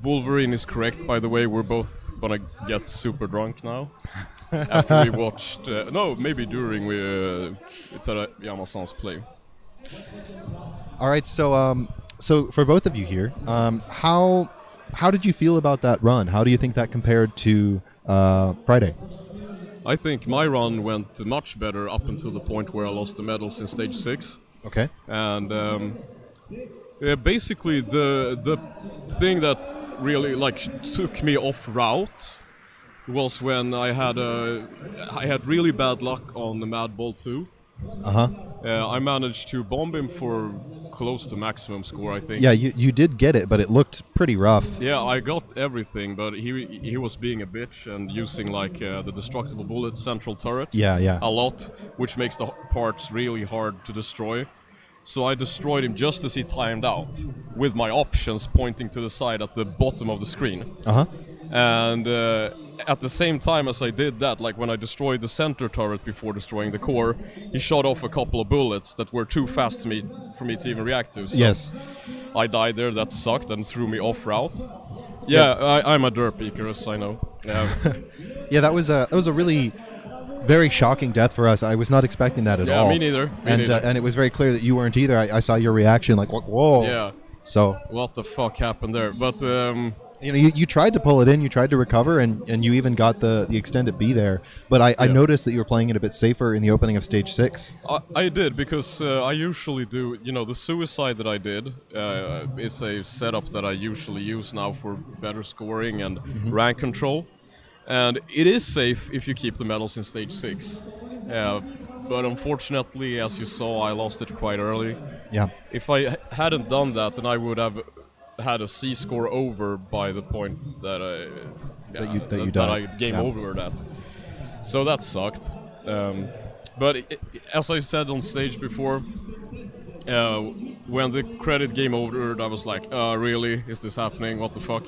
Wolverine is correct, by the way. We're both gonna get super drunk now. After we watched... no, maybe during we Yamasan's play. All right, so for both of you here, how did you feel about that run? How do you think that compared to Friday? I think my run went much better up until the point where I lost the medals in stage 6. Okay. And basically the thing that really took me off route was when I had really bad luck on the Mad Ball 2. I managed to bomb him for close to maximum score, I think. Yeah, you did get it, but it looked pretty rough. Yeah, I got everything, but he was being a bitch and using the destructible bullet central turret. Yeah. A lot, which makes the parts really hard to destroy. So I destroyed him just as he timed out, with my options pointing to the side at the bottom of the screen. And at the same time as I did that, like when I destroyed the center turret before destroying the core, he shot off a couple of bullets that were too fast for me to even react to. So yes. I died there, that sucked and threw me off route. Yeah, I'm a derp Icarus, I know. Yeah, that was a really very shocking death for us. I was not expecting that at all. Yeah, me neither. And it was very clear that you weren't either. I saw your reaction, like, whoa. Yeah. So what the fuck happened there? But you tried to pull it in, you tried to recover, and you even got the extended B there. But I noticed that you were playing it a bit safer in the opening of stage 6. I did, because I usually do, the suicide that I did is a setup that I usually use now for better scoring and rank control. And it is safe if you keep the medals in stage 6. But unfortunately, as you saw, I lost it quite early. Yeah. If I hadn't done that, then I would have had a C score over by the point that I game over that. So that sucked. But as I said on stage before, when the credit game over, I was like, really? Is this happening? What the fuck?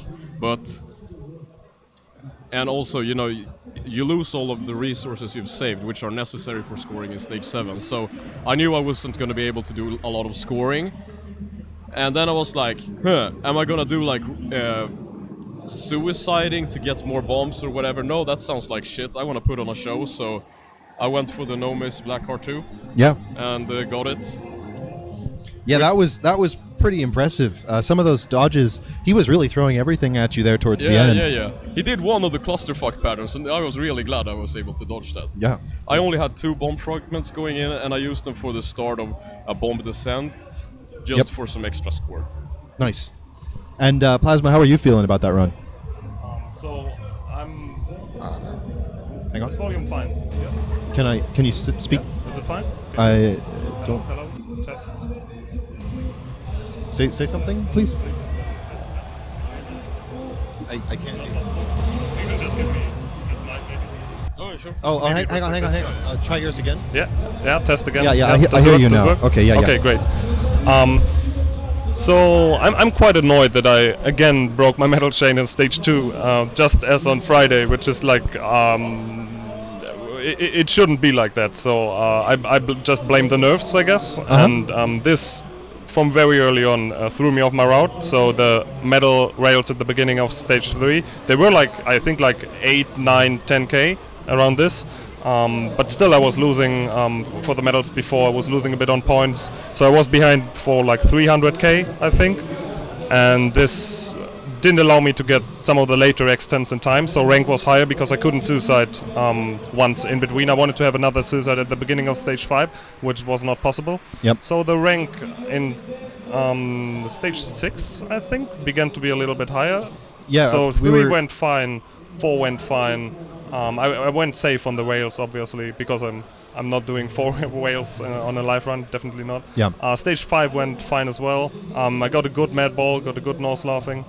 And also, you lose all of the resources you've saved, which are necessary for scoring in stage 7. So I knew I wasn't going to be able to do a lot of scoring. And then I was like, am I going to do suiciding to get more bombs or whatever? No, that sounds like shit. I want to put on a show, so I went for the No Miss Black Heart 2. Yeah. And got it. Yeah, that was pretty impressive. Some of those dodges, he was really throwing everything at you there towards the end. Yeah. He did one of the clusterfuck patterns, and I was really glad I was able to dodge that. Yeah. I only had 2 bomb fragments going in, and I used them for the start of a bomb descent, just for some extra score. Nice. And Plasma, how are you feeling about that run? So I'm. Hang on. Is volume fine? Yeah. Can you speak? Is it fine? Don't. Hello. Test. Say something, please. I can't hear. You can just give me this mic, maybe. Oh, sure. Hang on. Try yours again. Yeah. Test again. Yeah. Does I hear work? you Does now. work? Okay. Yeah. Okay, great. So I'm quite annoyed that I again broke my metal chain in stage 2, just as on Friday, which is like it shouldn't be like that. So I just blame the nerfs, I guess, and this from very early on threw me off my route. So the metal rails at the beginning of stage 3, they were like I think like 8, 9, 10k around this. But still I was losing for the medals before. I was losing a bit on points, so I was behind for like 300k I think, and this didn't allow me to get some of the later extents in time, so rank was higher because I couldn't suicide once in between. I wanted to have another suicide at the beginning of stage 5, which was not possible. So the rank in stage 6 I think began to be a little bit higher. So 3 went fine, 4 went fine. I went safe on the rails, obviously, because I'm not doing 4 rails on a live run, definitely not. Stage 5 went fine as well. I got a good mad ball, got a good nose laughing.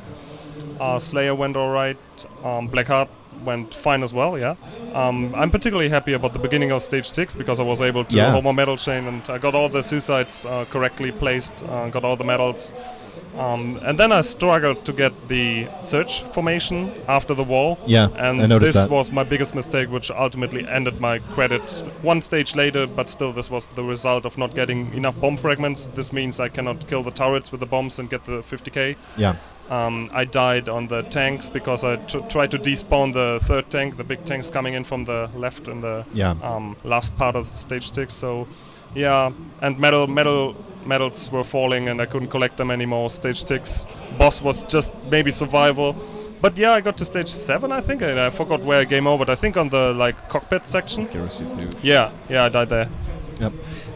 Slayer went alright. Blackheart went fine as well, yeah. I'm particularly happy about the beginning of stage 6 because I was able to hold my metal chain and I got all the suicides correctly placed, got all the medals. And then I struggled to get the search formation after the wall. And this was my biggest mistake, which ultimately ended my credit one stage later, but still this was the result of not getting enough bomb fragments. This means I cannot kill the turrets with the bombs and get the 50k. I died on the tanks because I tried to despawn the third tank, the big tanks coming in from the left in the last part of stage 6. So yeah, and medals were falling and I couldn't collect them anymore. Stage 6 boss was just maybe survival. But yeah, I got to stage 7 I think, and I forgot where I game over, but I think on the like cockpit section. Yeah, I died there.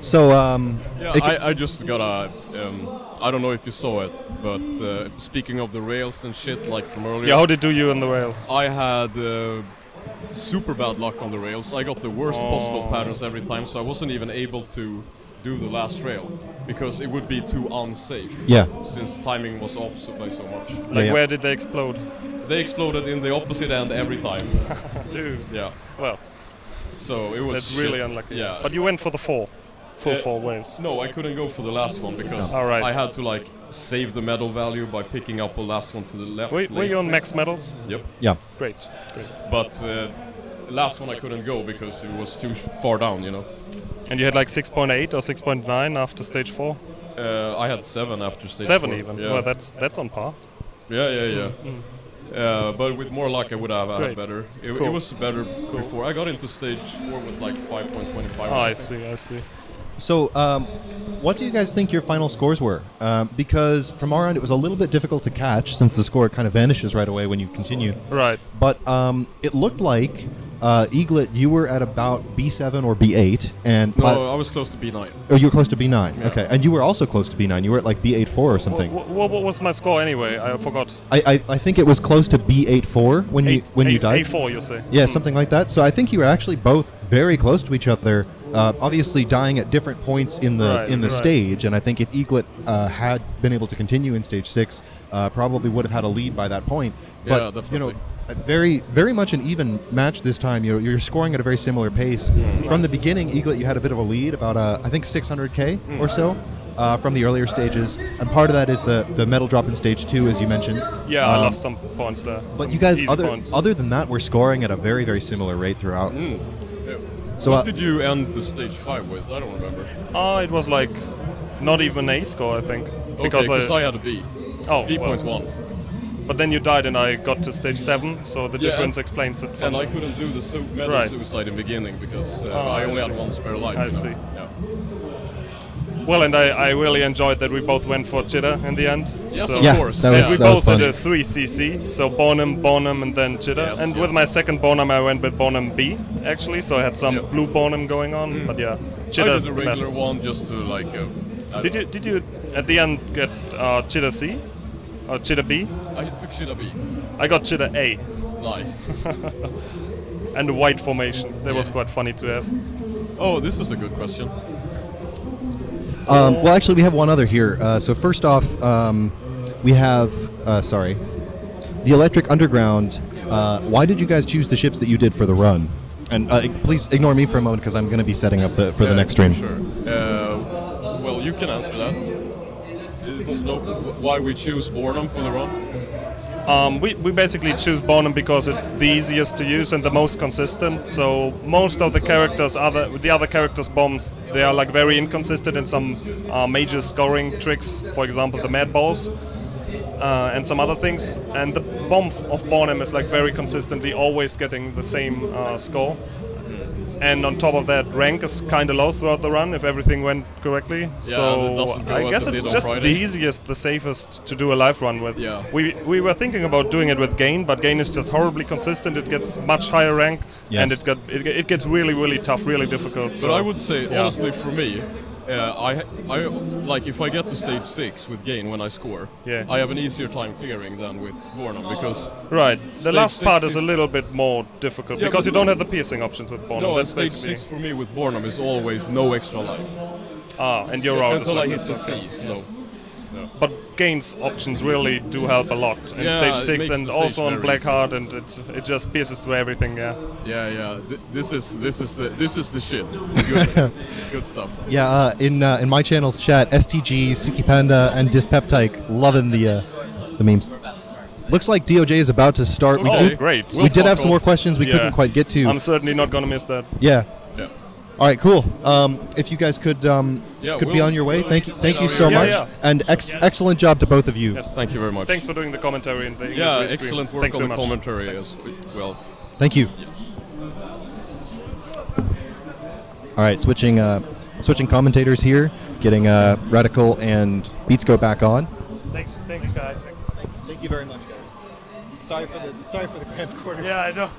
So I just got a I don't know if you saw it, but speaking of the rails and shit like from earlier. Yeah, how did you on the rails? I had super bad luck on the rails. I got the worst possible patterns every time, so I wasn't even able to do the last rail because it would be too unsafe. Since timing was off by so much. Like where did they explode? They exploded in the opposite end every time. Dude. Yeah. Well. So it was. That's really unlucky. Yeah. But you went for the 4 whales. No, I couldn't go for the last one because I had to like save the medal value by picking up the last one to the left. Were you on max medals? Yep. Great. But the last one I couldn't go because it was too far down, you know. And you had like 6.8 or 6.9 after stage 4? I had 7 after stage 7 4. even? Yeah. Well, that's on par. Yeah. But with more luck I would have had better. It was better before. I got into stage 4 with like 5.25 I see. So, what do you guys think your final scores were? Because from our end, it was a little bit difficult to catch since the score kind of vanishes right away when you continue. Right. But it looked like Eaglet, you were at about B7 or B8, and no, I was close to B9. Oh, you were close to B9. Yeah. Okay, and you were also close to B9. You were at like B8-4 or something. What was my score anyway? I forgot. I think it was close to B8-4 when you died. A4, you say? Yeah, something like that. So I think you were actually both very close to each other. Obviously dying at different points in the stage, and I think if Eaglet had been able to continue in stage 6, probably would have had a lead by that point. But definitely. you know, very, very much an even match this time. You're scoring at a very similar pace. From the beginning, Eaglet, you had a bit of a lead, about I think 600k or so from the earlier stages, and part of that is the medal drop in stage 2, as you mentioned. Yeah, I lost some points there. But you guys, other than that, were scoring at a very, very similar rate throughout. So what did you end the stage 5 with? I don't remember. It was like not even an A score, I think. Because I had a B. B.1. Well. But then you died and I got to stage 7, so the difference explains it. And I couldn't do the suicide in the beginning because I only had one spare life. I see. Yeah. Well, and I really enjoyed that we both went for Chitta in the end. Yes, so of course. And we both had a 3cc, so Bonham, and then Chitta. And with my second Bonham, I went with Bonham B, actually, so I had some blue Bonham going on. But yeah, Chitta's I did the the regular best. one just to like... Did you at the end get Chitta C? Or Chitta B? I took Chitta B. I got Chitta A. Nice. And the white formation. That was quite funny to have. Oh, this is a good question. Well, actually, we have one other here. So first off, we have, the Electric Underground. Why did you guys choose the ships that you did for the run? And please ignore me for a moment because I'm going to be setting up for the next stream. Sure. Well, you can answer that. Why we choose Bornholm for the run? We basically choose Bonham because it's the easiest to use and the most consistent. So most of the characters, the other characters' bombs, they are like very inconsistent in some major scoring tricks. For example, the Mad Balls and some other things. And the bomb of Bonham is like very consistently always getting the same score. And on top of that, rank is kind of low throughout the run if everything went correctly. Yeah, so I guess it's just the easiest, the safest to do a live run with. Yeah. We were thinking about doing it with Gain, but Gain is just horribly consistent. It gets much higher rank, and it gets really, really tough, really difficult. But so, I would say, honestly, for me, I like if I get to stage 6 with Gain when I score, I have an easier time clearing than with Bornholm because the last part is a little bit more difficult because you don't have the piercing options with Bornholm. No, and stage 6 for me with Bornholm is always no extra life. And you're out until I hit the C. So. But Gain's options really do help a lot in stage 6 and also on Blackheart, and it just pierces through everything. This is the shit. Good stuff. Yeah, in my channel's chat, STG, Suki Panda, and Dyspeptike loving the memes. Looks like DOJ is about to start. Great. We did have some more questions we couldn't quite get to. I'm certainly not going to miss that. Yeah. All right, cool. If you guys could be on your way, thank you so much, and excellent job to both of you. Yes. Thank you very much. Thanks for doing the commentary and the English excellent work Thanks on the very much. commentary as well. Thank you. Yes. All right, switching commentators here, getting Ratikal and Beatsgo back on. Thanks, guys. Thank you very much, guys. Sorry for the cramped quarters. Yeah, I know.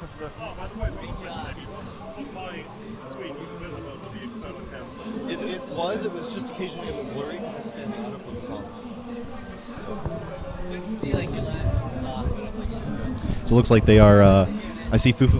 It was just occasionally a bit blurry and the autofocus on. So it looks like they are. I see Fufu